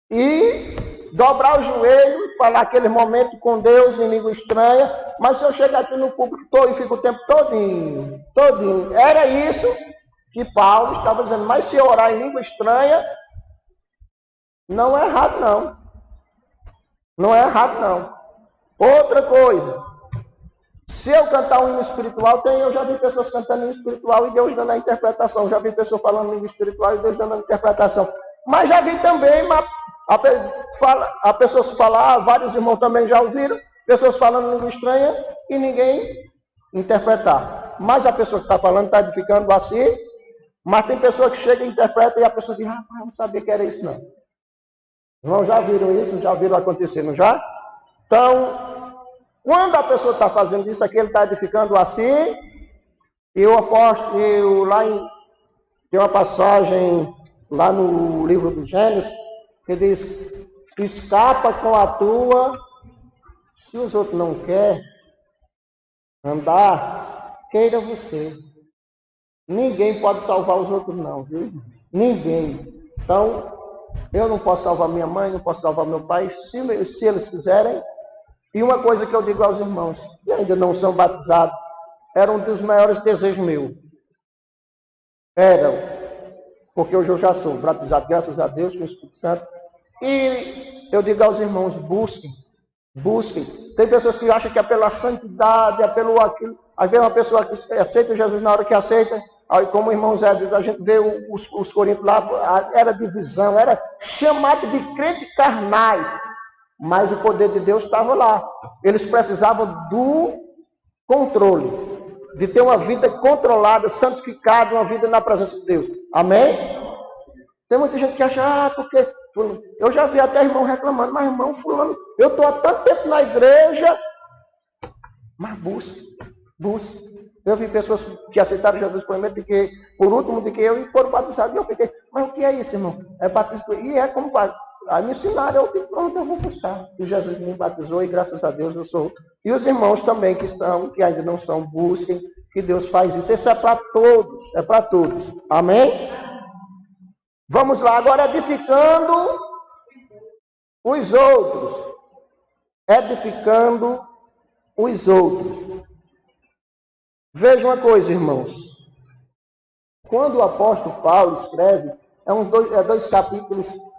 e dobrar o joelho, falar aquele momento com Deus em língua estranha. Mas se eu chegar aqui no público todo e fico o tempo todinho. Era isso que Paulo estava dizendo. Mas se eu orar em língua estranha, não é errado, não. Não é errado, não. Outra coisa, se eu cantar um hino espiritual, eu já vi pessoas cantando hino espiritual e Deus dando a interpretação. Já vi pessoas falando hino espiritual e Deus dando a interpretação. Mas já vi também a pessoas falar, vários irmãos também já ouviram, pessoas falando língua estranha e ninguém interpretar. Mas a pessoa que está falando está edificando a si, mas tem pessoa que chega e interpreta e a pessoa diz, rapaz, eu não sabia que era isso não. Irmãos, já viram isso? Já viram acontecendo já? Então, quando a pessoa está fazendo isso aqui, ele está edificando a si, e eu aposto, tem uma passagem lá no livro do Gênesis, que diz, escapa com a tua, se os outros não querem andar, queira você. Ninguém pode salvar os outros não, viu? Ninguém. Então, eu não posso salvar minha mãe, não posso salvar meu pai, se eles quiserem. E uma coisa que eu digo aos irmãos que ainda não são batizados, era um dos maiores desejos meus. Porque hoje eu já sou batizado, graças a Deus, com o Espírito Santo. E eu digo aos irmãos, busquem. Tem pessoas que acham que é pela santidade, é pelo aquilo. Às vezes uma pessoa que aceita Jesus na hora que aceita, aí como o irmão Zé diz, a gente vê os coríntios lá, era divisão, era chamado de crente carnais. Mas o poder de Deus estava lá. Eles precisavam do controle, de ter uma vida controlada, santificada, uma vida na presença de Deus. Amém? Tem muita gente que acha, porque... Eu já vi até irmão reclamando, mas irmão fulano, eu estou há tanto tempo na igreja, mas busque. Eu vi pessoas que aceitaram Jesus por último de que eu e foram batizados. E eu fiquei, mas o que é isso, irmão? É batismo. E é como aí me ensinaram, eu digo, pronto, eu vou buscar. E Jesus me batizou e graças a Deus eu sou. E os irmãos também que ainda não são, busquem, que Deus faz isso. Isso é para todos, Amém? Vamos lá, agora edificando os outros. Veja uma coisa, irmãos. Quando o apóstolo Paulo escreve,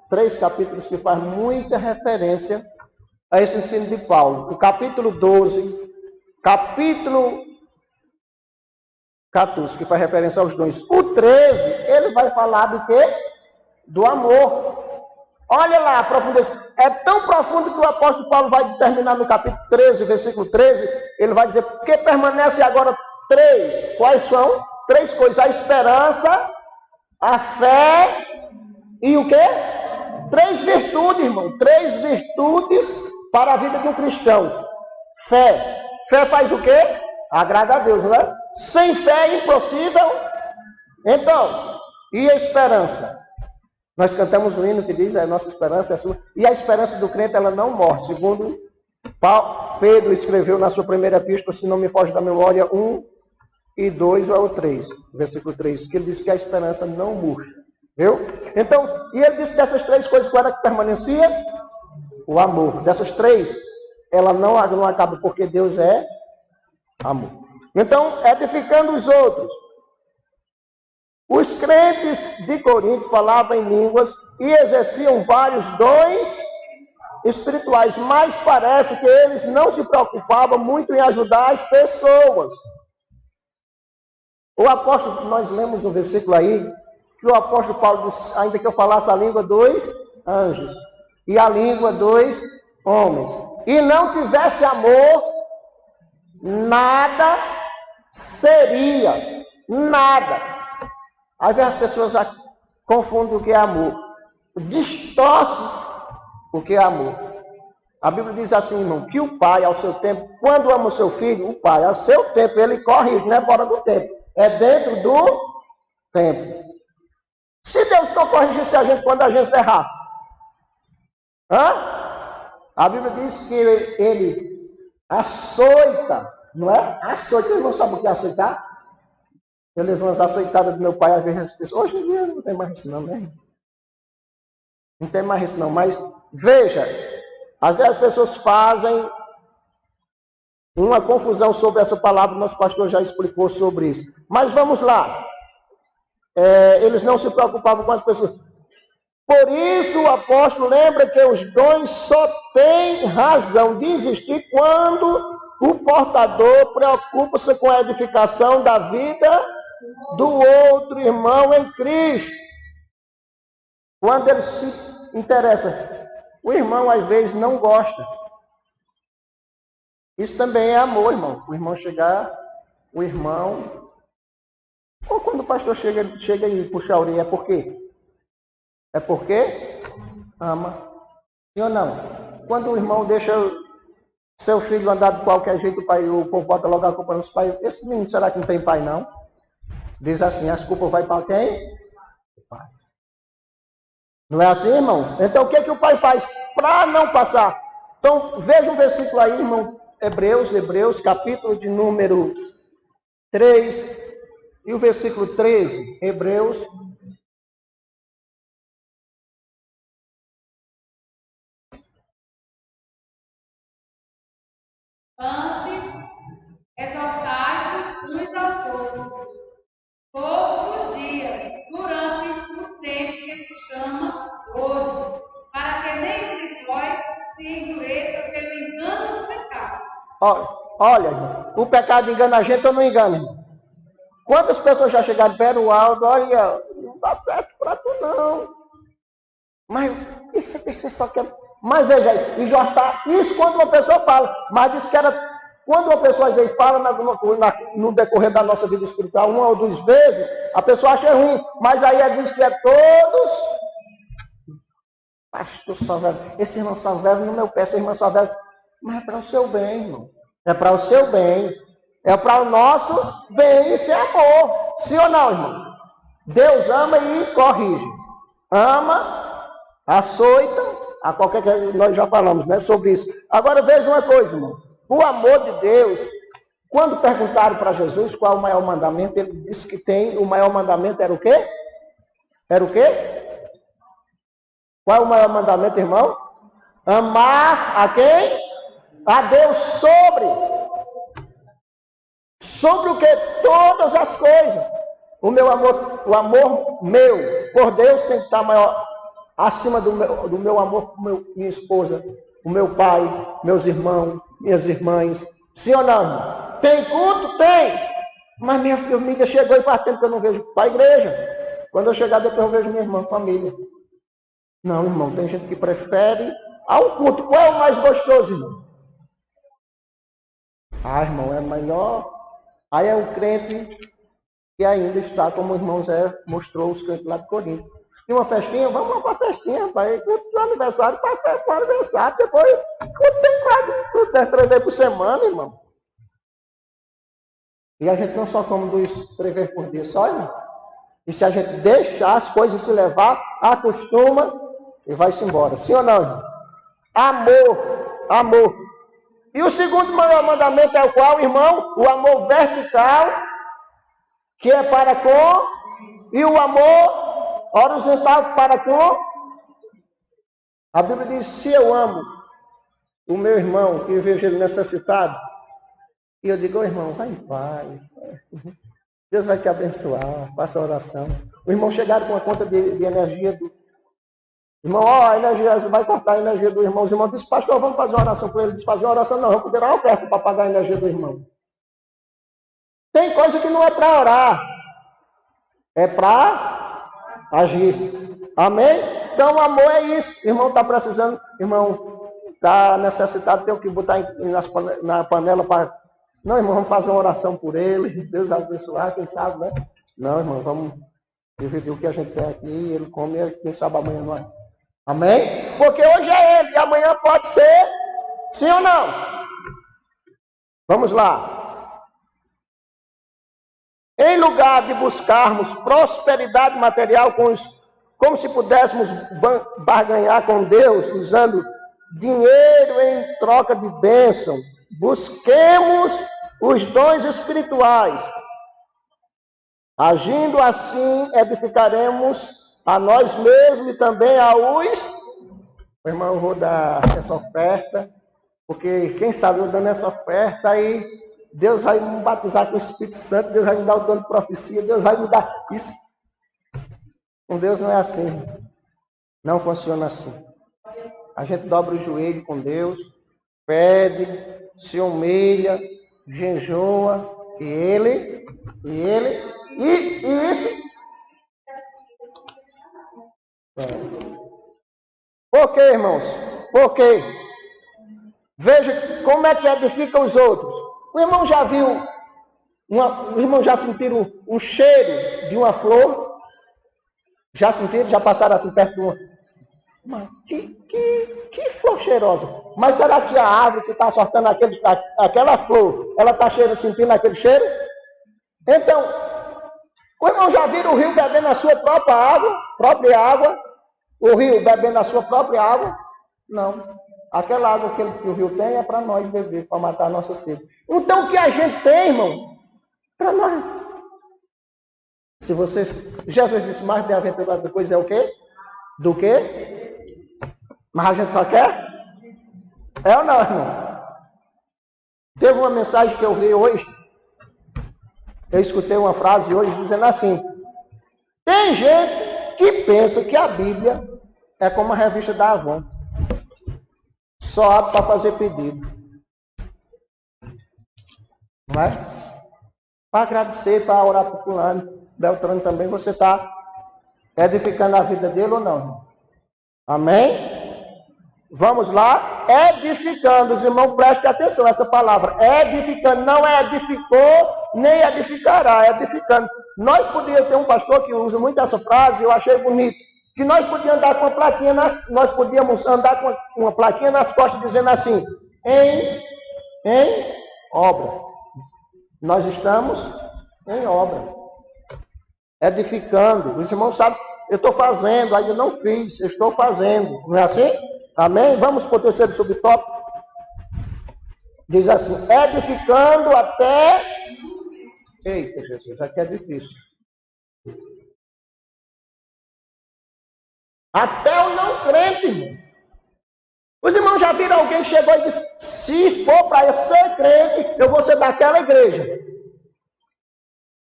três capítulos que faz muita referência a esse ensino de Paulo. O capítulo 12, capítulo 14, que faz referência aos dons. O 13, ele vai falar do quê? Do amor. Olha lá a profundeza. É tão profundo que o apóstolo Paulo vai determinar no capítulo 13, versículo 13, ele vai dizer, porque permanece agora três. Quais são? Três coisas. A esperança, a fé e o quê? Três virtudes, irmão. Três virtudes para a vida de um cristão. Fé. Fé faz o quê? Agrada a Deus, não é? Sem fé é impossível. Então, e a esperança? Nós cantamos um hino que diz, a nossa esperança é a sua. E a esperança do crente, ela não morre. Segundo Pedro escreveu na sua primeira epístola, se não me foge da memória, 1 e 2 ou 3, versículo 3, que ele diz que a esperança não murcha. Viu? Então, e ele disse dessas três coisas, qual era que permanecia? O amor. Dessas três, ela não acaba, porque Deus é amor. Então, edificando os outros. Os crentes de Corinto falavam em línguas e exerciam vários dons espirituais, mas parece que eles não se preocupavam muito em ajudar as pessoas. O apóstolo, nós lemos um versículo aí, que o apóstolo Paulo disse, ainda que eu falasse a língua dos anjos e a língua dos homens, e não tivesse amor, nada seria, nada. Às vezes as pessoas confundem o que é amor. Distorcem o que é amor. A Bíblia diz assim, irmão, que o pai, ao seu tempo, quando ama o seu filho, o pai, ao seu tempo, ele corrige, não é fora do tempo. É dentro do tempo. Se Deus não corrigisse a gente quando a gente errasse, a Bíblia diz que ele açoita, não é? Açoita, vocês não sabem o que é açoitar? Eu levo umas açoitadas do meu pai, às vezes as pessoas, hoje em dia não tem mais isso não, né? Não tem mais isso não, mas veja, às vezes as pessoas fazem uma confusão sobre essa palavra, nosso pastor já explicou sobre isso. Mas vamos lá. Eles não se preocupavam com as pessoas. Por isso o apóstolo lembra que os dons só têm razão de existir quando o portador preocupa-se com a edificação da vida do outro irmão em Cristo. Quando ele se interessa, o irmão às vezes não gosta. Isso também é amor, irmão. O irmão chegar, o irmão... Ou quando o pastor chega e puxa a orelha, é por quê? É porque ama. Sim ou não? Quando o irmão deixa seu filho andar de qualquer jeito, o povo bota logo a culpa nos pais. Esse menino, será que não tem pai, não? Diz assim, as culpas vai para quem? O pai. Não é assim, irmão? Então, o que o pai faz para não passar? Então, veja um versículo aí, irmão. Hebreus, capítulo de número 3, e o versículo 13. Hebreus. Antes, exortai-vos uns aos outros, todos os dias, durante o tempo que se chama hoje, para que nenhum de vós se endureça pelo engano do pecado. Olha, irmão, o pecado engana a gente ou não engana, irmão? Quantas pessoas já chegaram perto do Aldo, olha, não dá certo para tu não. Mas isso só quer... Mas veja aí, e já está... Isso quando uma pessoa fala, mas diz que era... Quando uma pessoa às vezes fala no decorrer da nossa vida espiritual, uma ou duas vezes, a pessoa acha ruim, mas aí diz que é todos... Pastor Salvério, esse irmão Salvério no meu pé, esse irmão Salvério... Mas é para o seu bem, irmão. É para o seu bem. É para o nosso bem. Isso é amor. Sim ou não, irmão? Deus ama e corrige. Ama, açoita, a qualquer coisa, nós já falamos, né, sobre isso. Agora veja uma coisa, irmão. O amor de Deus, quando perguntaram para Jesus qual é o maior mandamento, ele disse que o maior mandamento era o quê? Era o quê? Qual é o maior mandamento, irmão? Amar a quem? A Deus sobre o que? Todas as coisas. O amor meu por Deus tem que estar maior, acima do meu amor por minha esposa, o meu pai, meus irmãos, minhas irmãs. Sim ou não? Tem culto? Tem. Mas minha família chegou e faz tempo que eu não vejo para a igreja. Quando eu chegar depois eu vejo minha irmã, família. Não, irmão, tem gente que prefere ao culto. Qual é o mais gostoso, irmão? Irmão, é melhor. Aí é o crente que ainda está, como o irmão Zé mostrou os crentes lá de Corinto. E uma festinha, vamos lá para a festinha, pai. Culto do aniversário, para o aniversário. Depois, culto tem quase 3 vezes por semana, irmão. E a gente não só come 3 vezes por dia, só, irmão. E se a gente deixar as coisas se levar, acostuma e vai-se embora. Sim ou não, irmão? Amor. E o segundo maior mandamento é o qual, irmão? O amor vertical, que é para com, e o amor horizontal para com. A Bíblia diz, se eu amo o meu irmão e vejo ele necessitado, e eu digo, irmão, vai em paz, Deus vai te abençoar, faça a oração. O irmão chegaram com a conta de energia do irmão, a energia, vai cortar a energia do irmão. Os irmãos dizem, pastor, vamos fazer uma oração com ele. Ele disse, fazer uma oração não, vamos poder dar uma oferta para pagar a energia do irmão. Tem coisa que não é para orar, é para agir. Amém? Então, o amor é isso. O irmão está precisando, irmão está necessitado, tem que botar na panela para... Não, irmão, vamos fazer uma oração por ele. Deus abençoar, quem sabe, né? Não, irmão, vamos dividir o que a gente tem aqui. Ele come e quem sabe amanhã não é. Amém? Porque hoje é ele e amanhã pode ser, sim ou não? Vamos lá. Em lugar de buscarmos prosperidade material como se pudéssemos barganhar com Deus usando dinheiro em troca de bênção, busquemos os dons espirituais. Agindo assim, edificaremos a nós mesmos e também aos... Irmão, eu vou dar essa oferta, porque quem sabe eu dando essa oferta, aí Deus vai me batizar com o Espírito Santo, Deus vai me dar o dom de profecia, Deus vai me dar isso. Com Deus não é assim. Não funciona assim. A gente dobra o joelho com Deus, pede, se humilha, jejua, e isso. Por quê, irmãos? Por quê? Veja como é que edifica os outros. O irmão já viu, o irmão já sentiram o cheiro de uma flor? Já sentiram? Já passaram assim perto de uma? Mas que flor cheirosa. Mas será que a árvore que está soltando aquela flor, ela está sentindo aquele cheiro? Então, o irmão já viu o rio bebendo a sua própria água? O rio bebendo a sua própria água? Não. Aquela água que o rio tem é para nós beber, para matar a nossa sede. Então, o que a gente tem, irmão? Para nós. Se vocês... Jesus disse, mais bem-aventurada coisa é o quê? Do quê? Mas a gente só quer? É ou não, irmão? Teve uma mensagem que eu vi hoje. Eu escutei uma frase hoje dizendo assim: tem gente que pensa que a Bíblia é como a revista da Avon. Só abre para fazer pedido. Não é? Para agradecer, para orar para o fulano. Beltrano também, você está edificando a vida dele ou não? Amém? Vamos lá, edificando, os irmãos, prestem atenção, essa palavra, edificando, não é edificou, nem edificará, é edificando. Nós podíamos ter um pastor que usa muito essa frase, eu achei bonito, que nós podíamos andar com uma plaquinha, nós podíamos andar com uma plaquinha nas costas dizendo assim, em obra. Nós estamos em obra, edificando. Os irmãos sabem, eu estou fazendo, ainda não fiz, eu estou fazendo, não é assim? Amém? Vamos para o terceiro subtópico. Diz assim, edificando até... Eita, Jesus, aqui é difícil. Até o não crente, irmão. Os irmãos já viram alguém que chegou e disse, se for para eu ser crente, eu vou ser daquela igreja.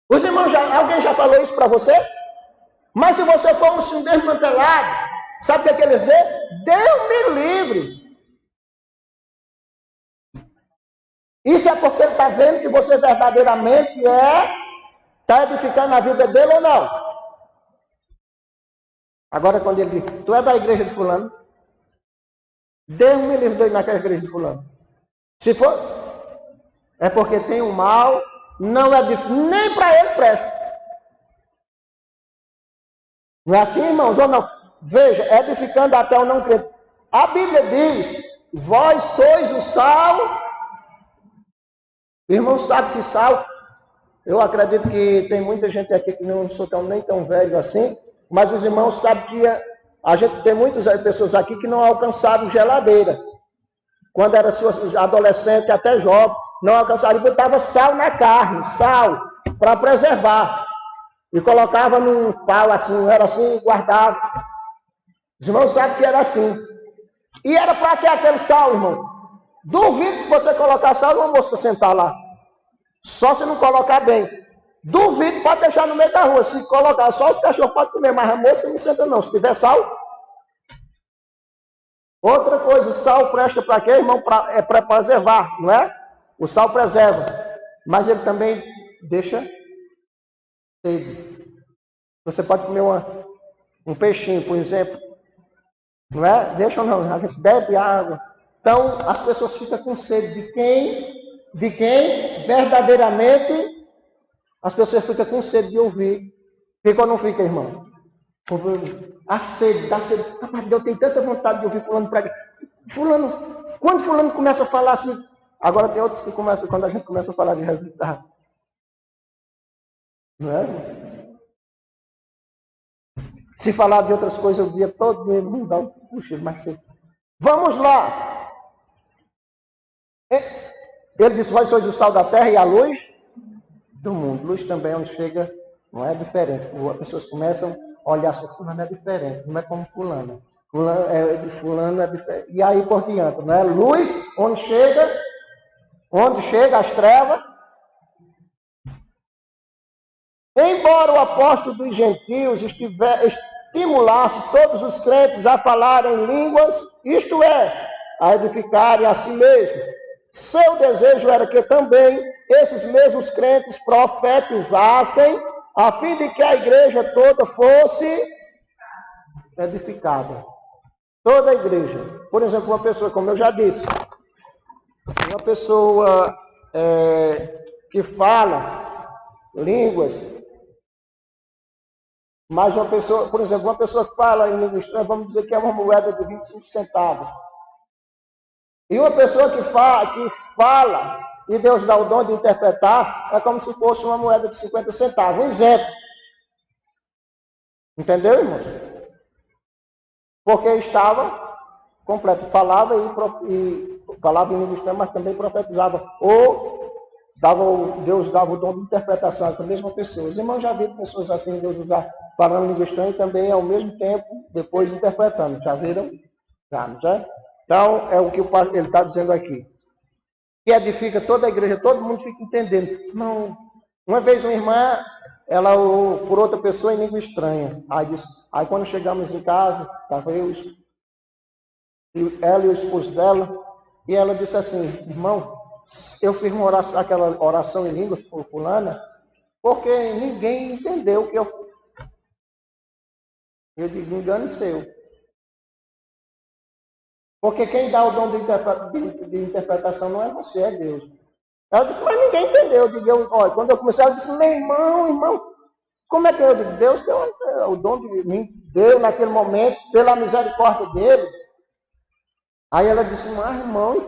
Os irmãos, alguém já falou isso para você? Mas se você for um desmantelado, sabe o que quer dizer? Deus me livre. Isso é porque ele está vendo que você verdadeiramente está edificando a vida dele ou não. Agora quando ele diz, tu é da igreja de fulano? Deus me livre de ir naquela igreja de fulano. Se for, é porque tem um mal, não é difícil, nem para ele presta. Não é assim, irmãos, ou não? Veja, edificando até o não crente. A Bíblia diz, vós sois o sal. O irmão sabe que sal, eu acredito que tem muita gente aqui que não sou nem tão velho assim, mas os irmãos sabem que a gente tem muitas pessoas aqui que não alcançaram geladeira. Quando era adolescente, até jovem, não alcançaram, e botava sal na carne, sal, para preservar. E colocava num pau assim, era assim, guardava. Os irmãos sabem que era assim. E era para que aquele sal, irmão? Duvido que você colocar sal e uma mosca sentar lá. Só se não colocar bem. Duvido, pode deixar no meio da rua. Se colocar só, os cachorros podem comer, mas a mosca não senta não. Se tiver sal. Outra coisa, sal presta para quê, irmão? É para preservar, não é? O sal preserva. Mas ele também deixa sede. Você pode comer um peixinho, por exemplo. Não é? Deixa ou não, a gente bebe água. Então, as pessoas ficam com sede de quem verdadeiramente as pessoas ficam com sede de ouvir. Fica ou não fica, irmão? A sede, dá sede. Rapaz, eu tenho tanta vontade de ouvir fulano pregar. Quando fulano começa a falar assim, agora tem outros que começam, quando a gente começa a falar de resultado. Não é? Se falar de outras coisas o dia todo, não dá um puxa, mas sim. Vamos lá. Ele disse, vós sois o sal da terra e a luz do mundo. Luz também, onde chega, não é diferente. As pessoas começam a olhar assim, fulano é diferente, não é como fulano. Fulano é diferente. E aí por diante, não é? Luz, onde chega as trevas. Embora o apóstolo dos gentios estimulasse todos os crentes a falarem em línguas, isto é, a edificarem a si mesmo. Seu desejo era que também esses mesmos crentes profetizassem, a fim de que a igreja toda fosse edificada. Toda a igreja. Por exemplo, uma pessoa, como eu já disse, uma pessoa que fala línguas, mas uma pessoa, por exemplo, uma pessoa que fala em língua estranha, vamos dizer que é uma moeda de 25 centavos. E uma pessoa que fala e Deus dá o dom de interpretar, é como se fosse uma moeda de 50 centavos. Um exemplo. Entendeu, irmãos? Porque estava completo. Falava em língua estranha, mas também profetizava. Ou Deus dava o dom de interpretação a essa mesma pessoa. Os irmãos já viram pessoas assim, Deus usar falando em língua estranha e também ao mesmo tempo depois interpretando. Já viram? Já, não é? Então, é o que ele está dizendo aqui. Que edifica toda a igreja, todo mundo fica entendendo. Não. Uma vez uma irmã, ela orou por outra pessoa em língua estranha. Aí quando chegamos em casa, estava ela e o esposo dela, e ela disse assim, irmão, eu fiz aquela oração em línguas por fulana, porque ninguém entendeu o que eu fiz. Eu digo, engano seu. Porque quem dá o dom de interpretação não é você, é Deus. Ela disse, mas ninguém entendeu. Eu digo, olha, quando eu comecei, ela disse, meu irmão, como é que eu digo? Deus deu o dom de mim, deu naquele momento, pela misericórdia dele. Aí ela disse, mas irmão, e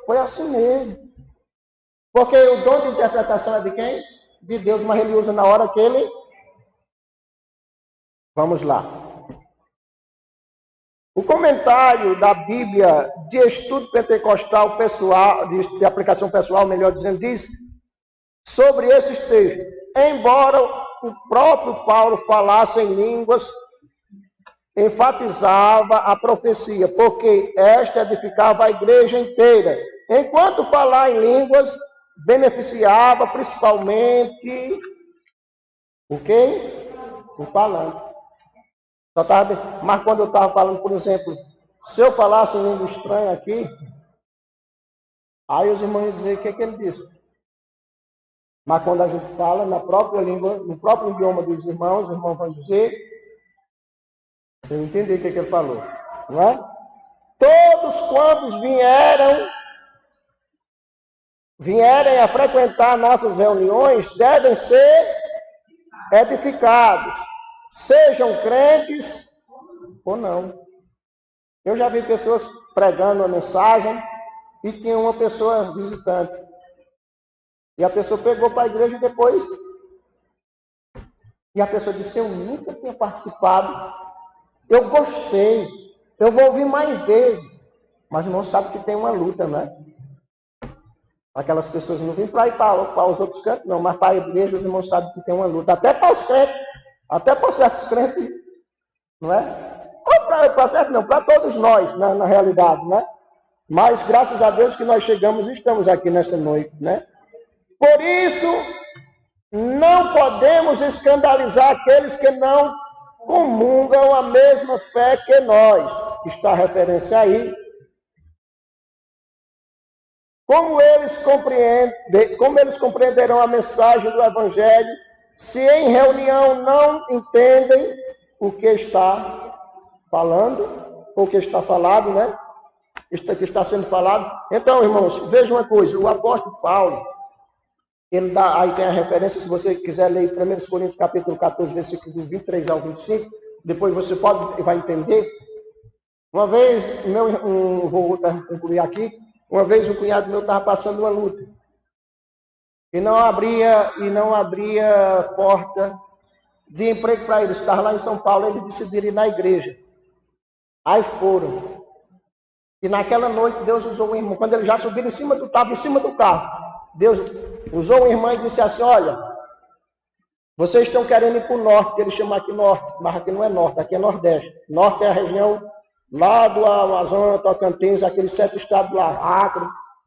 foi assim mesmo. Porque o dom de interpretação é de quem? De Deus, mas ele usa na hora que ele... Vamos lá. O comentário da Bíblia de estudo pentecostal pessoal, de aplicação pessoal, melhor dizendo, diz sobre esses textos. Embora o próprio Paulo falasse em línguas, enfatizava a profecia, porque esta edificava a igreja inteira. Enquanto falar em línguas, beneficiava principalmente o quem? O falante. Mas quando eu estava falando, por exemplo, se eu falasse em língua estranha aqui, aí os irmãos iam dizer o que ele disse. Mas quando a gente fala na própria língua, no próprio idioma dos irmãos, os irmãos vão dizer, eu entendi o que ele falou, não é? Todos quantos vierem a frequentar nossas reuniões, devem ser edificados. Sejam crentes ou não. Eu já vi pessoas pregando uma mensagem e tinha uma pessoa visitante. E a pessoa pegou para a igreja depois. E a pessoa disse, eu nunca tinha participado. Eu gostei. Eu vou ouvir mais vezes. Mas não sabe que tem uma luta, né? Aquelas pessoas não vêm para ir para os outros cantos, não. Mas para a igreja os irmãos sabem que tem uma luta. Até para os crentes. Até para certos crentes, não é? Ou para certos não, para todos nós, na realidade, né? Mas graças a Deus que nós chegamos e estamos aqui nessa noite, né? Por isso, não podemos escandalizar aqueles que não comungam a mesma fé que nós. Está a referência aí. Como eles compreenderão a mensagem do Evangelho, se em reunião não entendem o que está falando, ou o que está falado, né? Isto que está sendo falado. Então, irmãos, vejam uma coisa. O apóstolo Paulo, ele dá, aí tem a referência, se você quiser ler 1 Coríntios capítulo 14, versículo 23 ao 25, depois você vai entender. Uma vez, vou concluir aqui, uma vez um cunhado meu estava passando uma luta. E não abria porta de emprego para ele. Estava lá em São Paulo, ele decidiu ir na igreja. Aí foram. E naquela noite Deus usou um irmão. Quando ele já subiu estava em cima do carro. Deus usou uma irmã e disse assim, olha, vocês estão querendo ir para o norte, que ele chama aqui norte, mas aqui não é norte, aqui é nordeste. Norte é a região lá do Amazonas, Tocantins, aqueles 7 estados lá, Acre.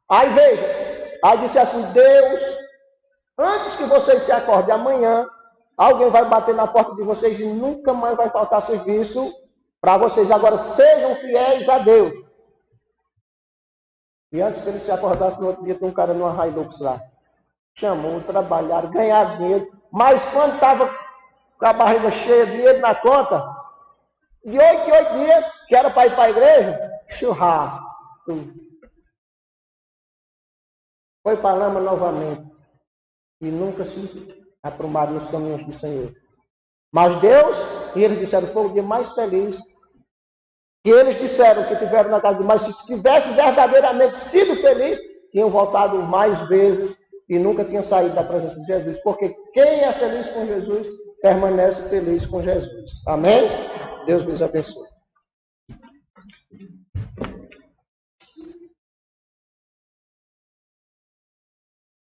Aí veja, aí disse assim, Deus, antes que vocês se acordem amanhã, Alguém vai bater na porta de vocês e nunca mais vai faltar serviço para vocês. Agora, sejam fiéis a Deus. E antes que ele se acordasse, no outro dia, tem um cara numa Hilux lá. Chamou, trabalharam, ganharam dinheiro. Mas quando estava com a barriga cheia, dinheiro na conta, de 8 em 8 dias, que era para ir para a igreja, churrasco. Foi para a lama novamente. E nunca se aprumaram nos caminhos do Senhor. Mas Deus, e eles disseram, foi o dia mais feliz. E eles disseram que tiveram na casa de, mas se tivesse verdadeiramente sido feliz, tinham voltado mais vezes e nunca tinham saído da presença de Jesus. Porque quem é feliz com Jesus, permanece feliz com Jesus. Amém? Deus vos abençoe.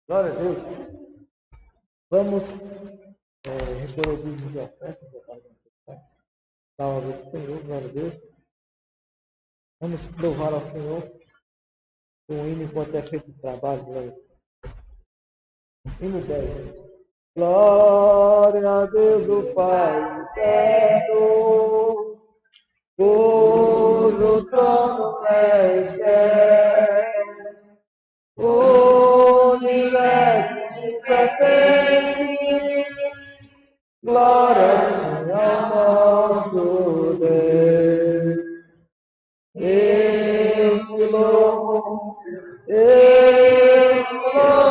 Glória a Deus. Vamos repor o dízimo de oferta. Da obra do Senhor, glória a Deus. Vamos louvar ao Senhor com o hino enquanto é feito o trabalho. Glória. Hino 10. Glória a Deus, o Pai eterno, cujo trono é os céus, o universo lhe pertence. Glória, Senhor nosso Deus. Eu te louvo, eu te louvo.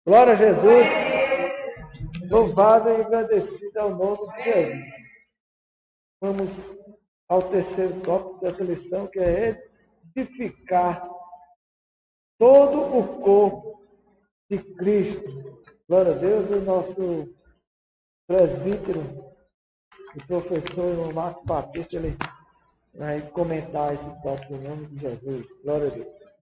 Glória a Jesus, louvado e agradecido ao nome de Jesus. Vamos ao terceiro tópico dessa lição, que é edificar todo o corpo de Cristo. Glória a Deus, o nosso presbítero e professor, irmão Marcos Batista, ele vai comentar esse tópico em nome de Jesus. Glória a Deus.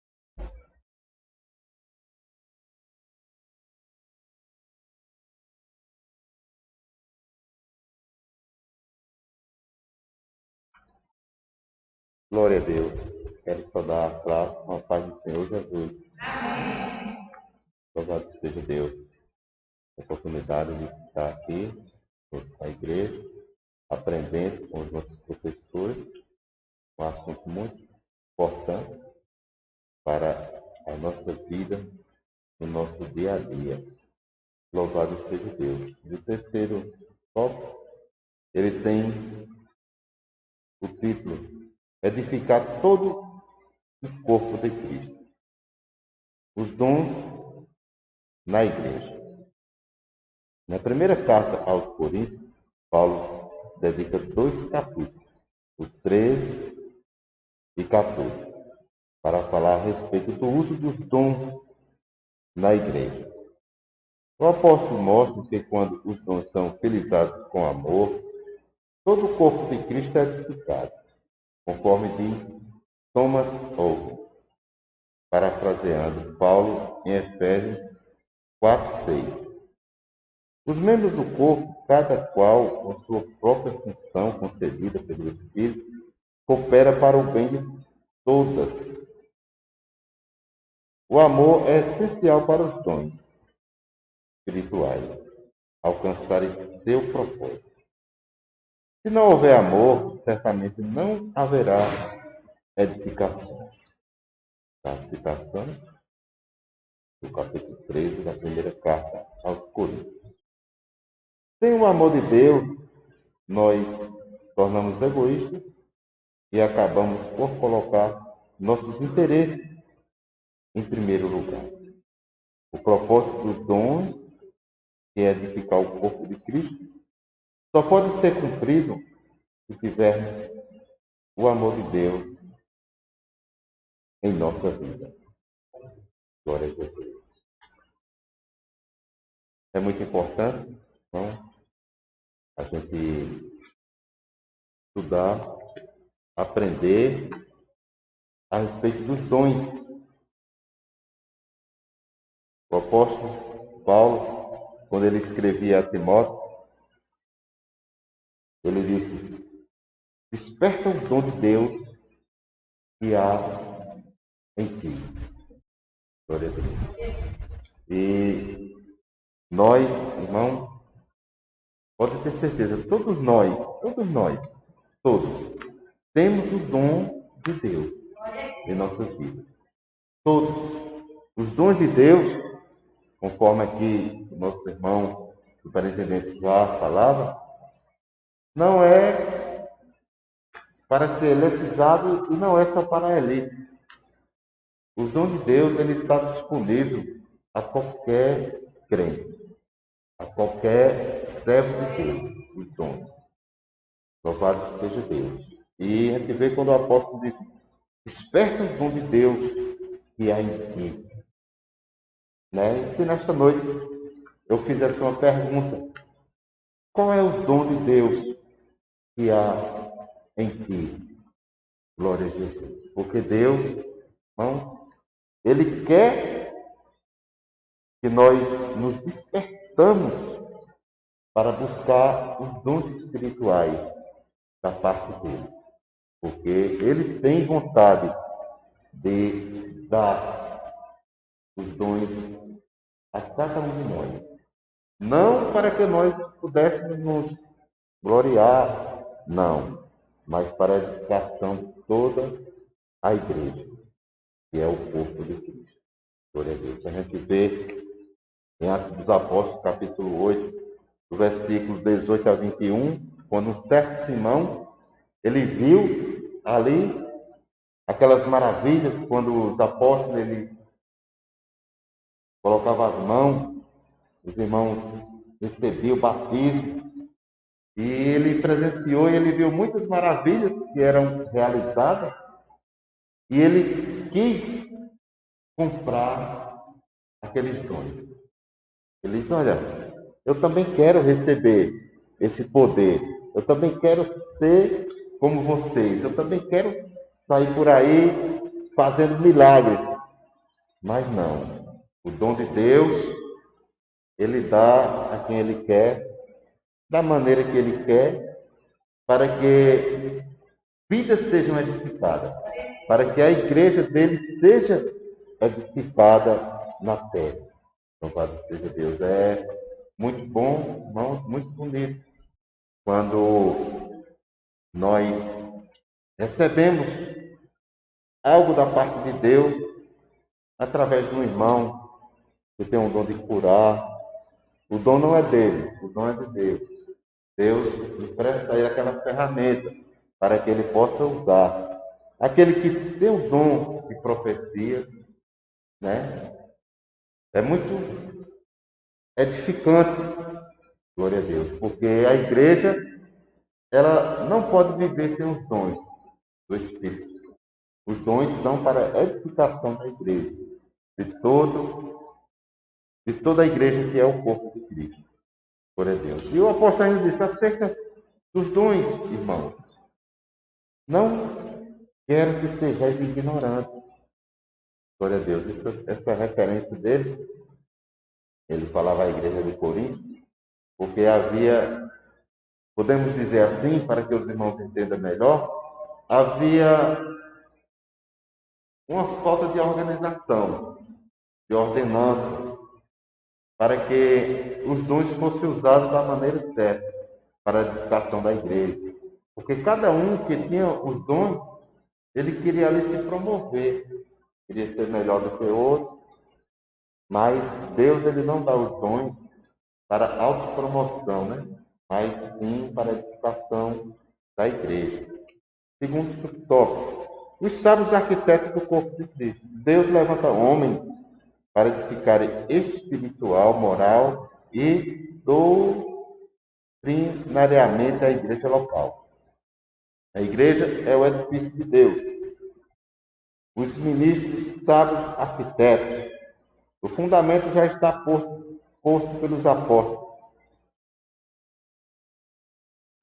Glória a Deus. Quero saudar a classe com a paz do Senhor Jesus. Amém. Louvado seja Deus. A oportunidade de estar aqui na igreja, aprendendo com os nossos professores, um assunto muito importante para a nossa vida, no nosso dia a dia. Louvado seja Deus. E o terceiro tópico, ele tem o título: edificar todo o corpo de Cristo. Os dons na igreja. Na primeira carta aos Coríntios, Paulo dedica 2 capítulos, o 13 e 14, para falar a respeito do uso dos dons na igreja. O apóstolo mostra que quando os dons são utilizados com amor, todo o corpo de Cristo é edificado, conforme diz Thomas Owen, parafraseando Paulo em Efésios 4:6. Os membros do corpo, cada qual com sua própria função concedida pelo Espírito, coopera para o bem de todas. O amor é essencial para os dons espirituais alcançarem seu propósito. Se não houver amor, certamente não haverá edificação. A citação do capítulo 13 da primeira carta aos Coríntios. Sem o amor de Deus, nós tornamos egoístas e acabamos por colocar nossos interesses em primeiro lugar. O propósito dos dons, que é edificar o corpo de Cristo, só pode ser cumprido se tivermos o amor de Deus em nossa vida. Glória a Jesus. É muito importante, então, a gente estudar, aprender a respeito dos dons. O apóstolo Paulo, quando ele escrevia a Timóteo, ele disse: desperta o dom de Deus que há em ti. Glória a Deus. E nós, irmãos, pode ter certeza, todos nós, temos o dom de Deus em nossas vidas. Todos. Os dons de Deus, conforme aqui o nosso irmão superintendente já falava, não é para ser elitizado e não é só para a elite. Os dons de Deus, ele está disponível a qualquer crente, a qualquer servo de Deus, os dons. Louvado seja Deus. E a gente vê quando o apóstolo diz: desperta o dom de Deus que há em ti. E se nesta noite eu fizesse uma pergunta: qual é o dom de Deus que há em ti? Glória a Jesus. Porque Deus, irmão, Ele quer que nós nos despertamos para buscar os dons espirituais da parte dele. Porque Ele tem vontade de dar os dons a cada um de nós. Não para que nós pudéssemos nos gloriar, não, mas para a edificação de toda a igreja, que é o corpo de Cristo. Glória a Deus. A gente vê em Atos dos Apóstolos, capítulo 8, do versículo 18 a 21, quando um certo Simão, ele viu ali aquelas maravilhas, quando os apóstolos, ele colocava as mãos, os irmãos recebiam o batismo, e ele presenciou e ele viu muitas maravilhas que eram realizadas, e ele quis comprar aqueles dons. Ele disse: olha, eu também quero receber esse poder, eu também quero ser como vocês, eu também quero sair por aí fazendo milagres. Mas não, o dom de Deus, Ele dá a quem Ele quer, da maneira que Ele quer, para que vidas sejam edificadas, para que a igreja dele seja edificada na terra. Louvado seja Deus. É muito bom, irmãos, muito bonito, quando nós recebemos algo da parte de Deus através de um irmão que tem um dom de curar. O dom não é dele, o dom é de Deus. Deus empresta a ele aquela ferramenta para que ele possa usar. Aquele que tem o dom de profecia, é muito edificante, glória a Deus, porque a igreja, ela não pode viver sem os dons do Espírito. Os dons são para a edificação da igreja, de toda a igreja que é o corpo de Cristo. Glória a Deus. E o apóstolo ainda disse acerca dos dons, irmãos: não quero que sejais ignorantes. Glória a Deus. Essa referência dele, ele falava à igreja de Corinto, porque havia, podemos dizer assim, para que os irmãos entendam melhor, havia uma falta de organização, de ordenança, para que os dons fossem usados da maneira certa para a edificação da igreja. Porque cada um que tinha os dons, ele queria ali se promover, queria ser melhor do que o outro, Mas Deus ele não dá os dons para autopromoção, né? Mas sim para a edificação da igreja. Segundo tópico, os sábios arquitetos do corpo de Cristo. Deus levanta homens para edificarem espiritual, moral e doutrinariamente a igreja local. A igreja é o edifício de Deus. Os ministros, sábios, arquitetos. O fundamento já está posto pelos apóstolos.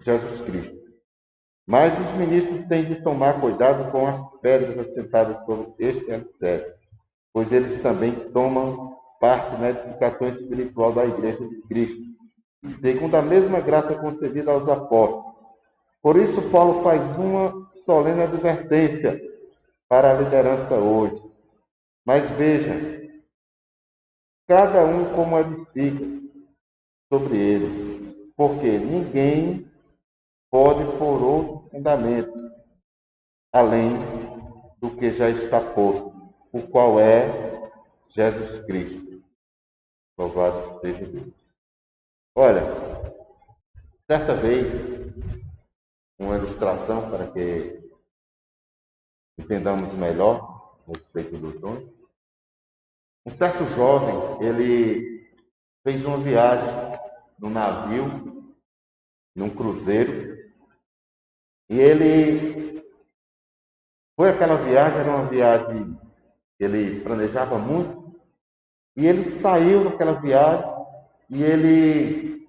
Jesus Cristo. Mas os ministros têm de tomar cuidado com as pedras assentadas sobre este alicerce, pois eles também tomam parte na edificação espiritual da igreja de Cristo, segundo a mesma graça concedida aos apóstolos. Por isso, Paulo faz uma solene advertência para a liderança hoje. Mas veja, cada um como edifica sobre ele, porque ninguém pode pôr outro fundamento, além do que já está posto, o qual é Jesus Cristo. Louvado seja Deus. Olha, certa vez, uma ilustração para que entendamos melhor a respeito dos dons. Um certo jovem, ele fez uma viagem num navio, num cruzeiro, e ele foi aquela viagem, era uma viagem que ele planejava muito, e ele saiu daquela viagem e ele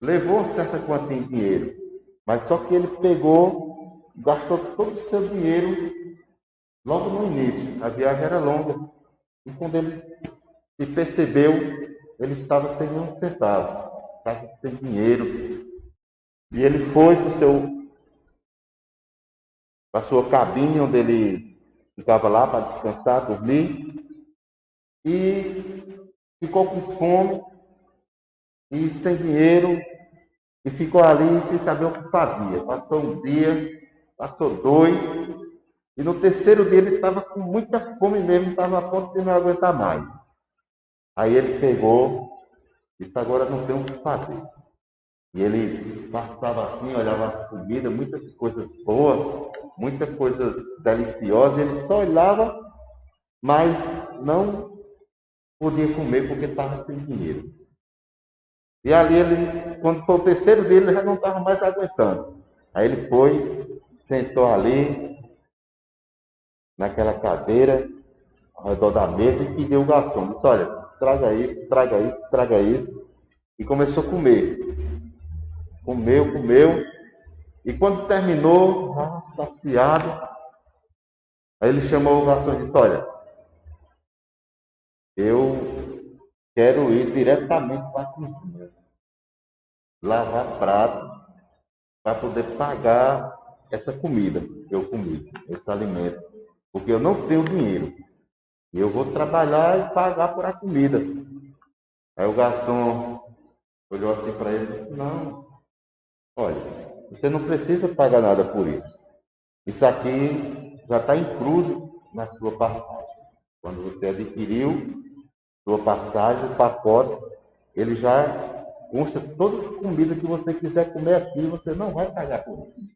levou uma certa quantia em dinheiro, mas só que ele pegou, gastou todo o seu dinheiro logo no início. A viagem era longa, e quando ele se percebeu, ele estava sem nenhum centavo, estava sem dinheiro. E ele foi para a sua cabine, onde ele ficava lá para descansar, dormir, e ficou com fome e sem dinheiro, e ficou ali sem saber o que fazia. Passou um dia, passou dois, e no terceiro dia ele estava com muita fome mesmo, estava a ponto de não aguentar mais. Aí ele pegou, disse: agora não tem o que fazer. E ele passava assim, olhava as comidas, muitas coisas boas, muita coisa deliciosa, ele só olhava, mas não podia comer porque estava sem dinheiro. E ali ele, quando foi o terceiro dia, ele já não estava mais aguentando. Aí ele foi, sentou ali, naquela cadeira, ao redor da mesa, e pediu o garçom. Disse: olha, traga isso, traga isso, traga isso. E começou a comer. Comeu. E quando terminou, saciado, aí ele chamou o garçom e disse: olha, eu quero ir diretamente para a cozinha, lavar prato, para poder pagar essa comida que eu comi, esse alimento. Porque eu não tenho dinheiro. E eu vou trabalhar e pagar por a comida. Aí o garçom olhou assim para ele e disse: não, olha, você não precisa pagar nada por isso. Isso aqui já está incluso na sua passagem. Quando você adquiriu sua passagem, o pacote, ele já consta todas as comidas que você quiser comer aqui, você não vai pagar por isso.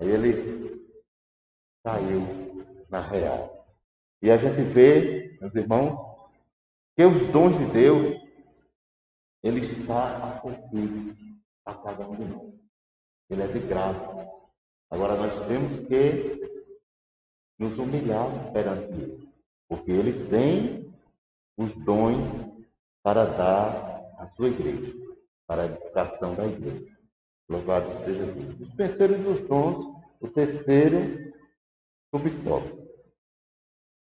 Aí ele saiu na real. E a gente vê, meus irmãos, que os dons de Deus, ele está acessível a cada um de nós. Ele é de graça. Agora nós temos que nos humilhar perante ele, porque ele tem os dons para dar à sua igreja, para a edificação da igreja. Louvado seja Deus. Dispenseiros dos dons, o terceiro subtópico.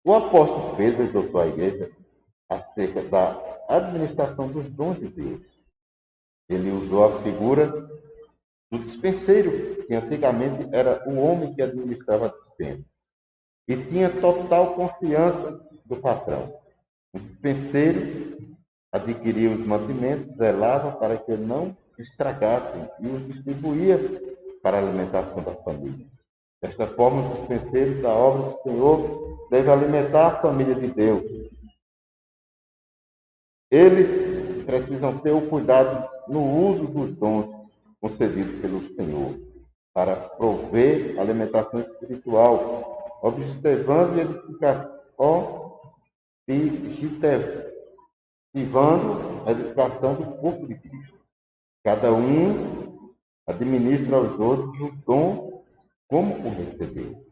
O apóstolo Pedro exortou a igreja acerca da administração dos dons de Deus. Ele usou a figura do dispenseiro, que antigamente era o homem que administrava a dispensa, e tinha total confiança do patrão. O dispenseiro adquiria os mantimentos, zelava para que não estragassem e os distribuía para a alimentação da família. Desta forma, os dispenseiros da obra do Senhor devem alimentar a família de Deus. Eles precisam ter o cuidado no uso dos dons concedidos pelo Senhor, para prover alimentação espiritual, observando a edificação do corpo de Cristo. Cada um administra aos outros o dom como o recebeu,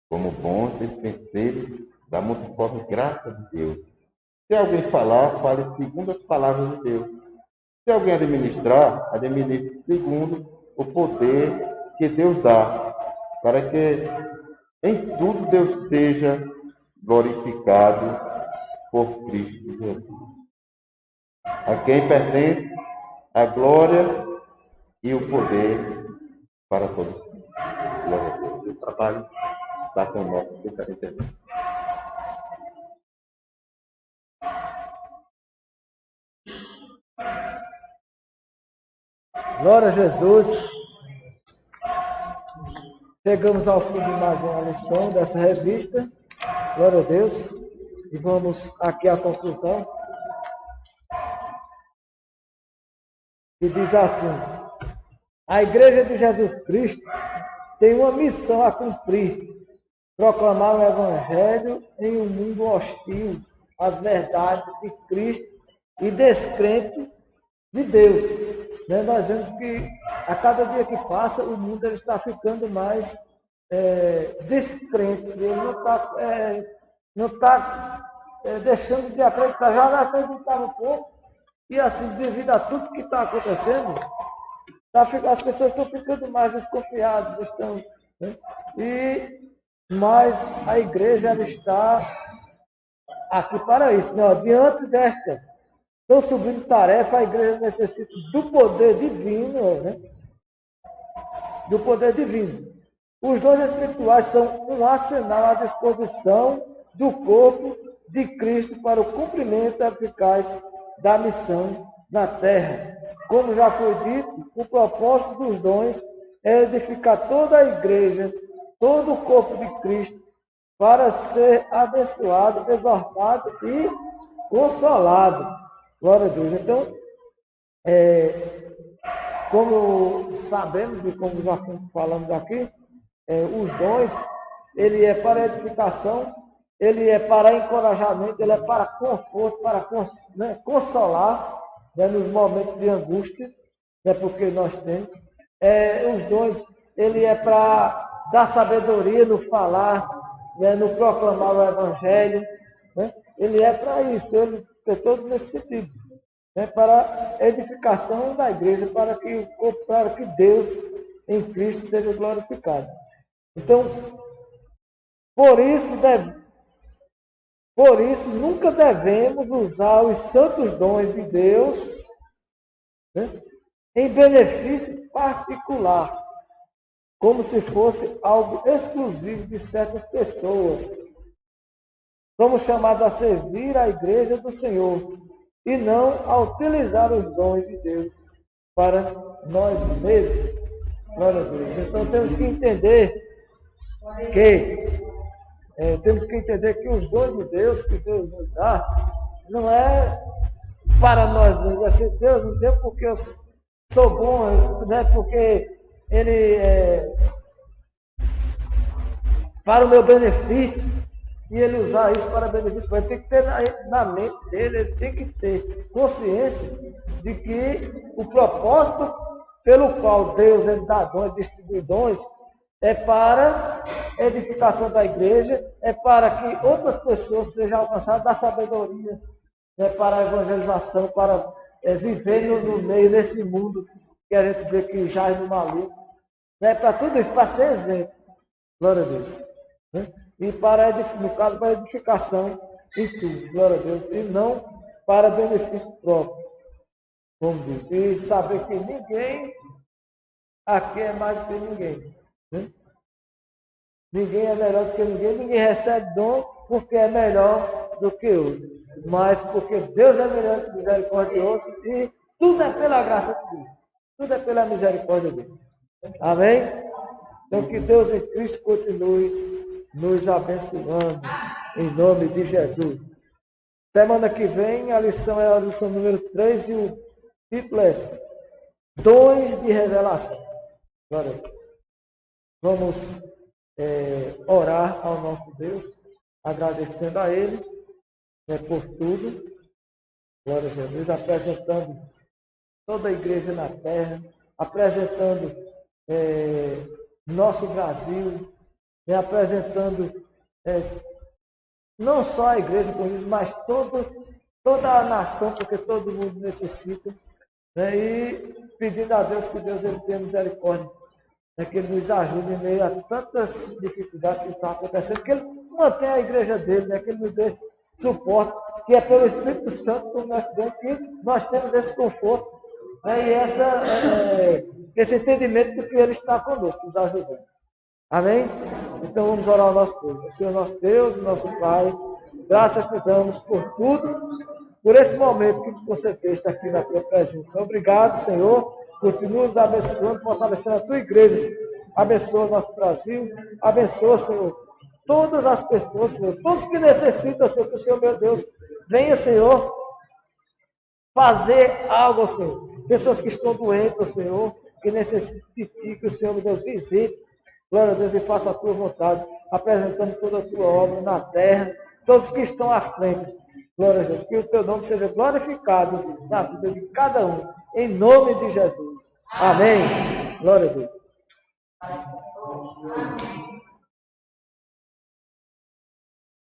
como bons dispenseiros da multiforme graça de Deus. Se alguém falar, fale segundo as palavras de Deus. Se alguém administrar, administre segundo o poder que Deus dá, para que em tudo Deus seja glorificado por Cristo Jesus, a quem pertence a glória e o poder para todos sempre. Glória a Deus. O trabalho está conosco eternamente. Glória a Jesus. Chegamos ao fim de mais uma lição dessa revista. Glória a Deus. E vamos aqui à conclusão. Que diz assim: a Igreja de Jesus Cristo tem uma missão a cumprir: proclamar o Evangelho em um mundo hostil às verdades de Cristo e descrente de Deus. Nós vemos que a cada dia que passa o mundo ele está ficando mais descrente, ele não está deixando de acreditar, já não acreditava um pouco, e assim, devido a tudo que está acontecendo, as pessoas estão ficando mais desconfiadas, mas a igreja ela está aqui para isso, diante desta tão sublime tarefa, a igreja necessita do poder divino, do poder divino. Os dons espirituais são um arsenal à disposição do corpo de Cristo para o cumprimento eficaz da missão na terra. Como já foi dito, o propósito dos dons é edificar toda a igreja, todo o corpo de Cristo, para ser abençoado, exortado e consolado. Glória a Deus. Então, como sabemos e como já falamos aqui, os dons, ele é para edificação, ele é para encorajamento, ele é para conforto, para consolar nos momentos de angústia, porque nós temos. Os dons, ele é para dar sabedoria no falar, no proclamar o Evangelho, ele é para isso, ele é todo nesse sentido, para a edificação da igreja, para que Deus em Cristo seja glorificado. Então, por isso nunca devemos usar os santos dons de Deus em benefício particular, como se fosse algo exclusivo de certas pessoas. Somos chamados a servir a igreja do Senhor e não a utilizar os dons de Deus para nós mesmos. Glória a Deus. Então temos que entender que os dons de Deus que Deus nos dá não é para nós mesmos. Assim, Deus não deu porque eu sou bom, não é porque Ele é para o meu benefício. E ele usar isso para benefício, ele tem que ter na mente dele, ele tem que ter consciência de que o propósito pelo qual Deus ele dá dons, distribui dons, é para a edificação da igreja, é para que outras pessoas sejam alcançadas da sabedoria, para a evangelização, para viver no meio desse mundo que a gente vê que jaz no maligno, para tudo isso, para ser exemplo. Glória a Deus. E no caso, para edificação em tudo, glória a Deus, e não para benefício próprio, como diz. E saber que ninguém aqui é mais do que ninguém. Ninguém é melhor do que ninguém recebe dom porque é melhor do que outro, mas porque Deus é melhor, misericordioso, e tudo é pela graça de Deus, tudo é pela misericórdia de Deus. Amém? Então que Deus em Cristo continue nos abençoando, em nome de Jesus. Semana que vem a lição é a lição número 3 e o título é Dons de Revelação. Glória a Deus. Vamos orar ao nosso Deus, agradecendo a Ele por tudo. Glória a Jesus, apresentando toda a igreja na terra, apresentando nosso Brasil, apresentando não só a igreja com isso, mas toda a nação, porque todo mundo necessita, e pedindo a Deus que Deus ele tenha misericórdia, que Ele nos ajude em meio a tantas dificuldades que estão acontecendo, que Ele mantenha a igreja dele, que Ele nos dê suporte, que é pelo Espírito Santo que nós temos esse conforto, e esse entendimento de que Ele está conosco, nos ajudando. Amém? Então vamos orar ao nosso Deus. Senhor nosso Deus, nosso Pai, graças te damos por tudo, por esse momento que tu concedeste aqui na tua presença. Obrigado, Senhor. Continua nos abençoando, fortalecendo a tua igreja. Abençoa o nosso Brasil. Abençoa, Senhor, todas as pessoas, Senhor, todos que necessitam, Senhor, que o Senhor, meu Deus, venha, Senhor, fazer algo, Senhor. Pessoas que estão doentes, Senhor, que necessitam de ti, que o Senhor, meu Deus, visite. Glória a Deus, e faça a tua vontade, apresentando toda a tua obra na terra, todos que estão à frente. Glória a Deus, que o teu nome seja glorificado na vida de cada um, em nome de Jesus. Amém. Glória a Deus.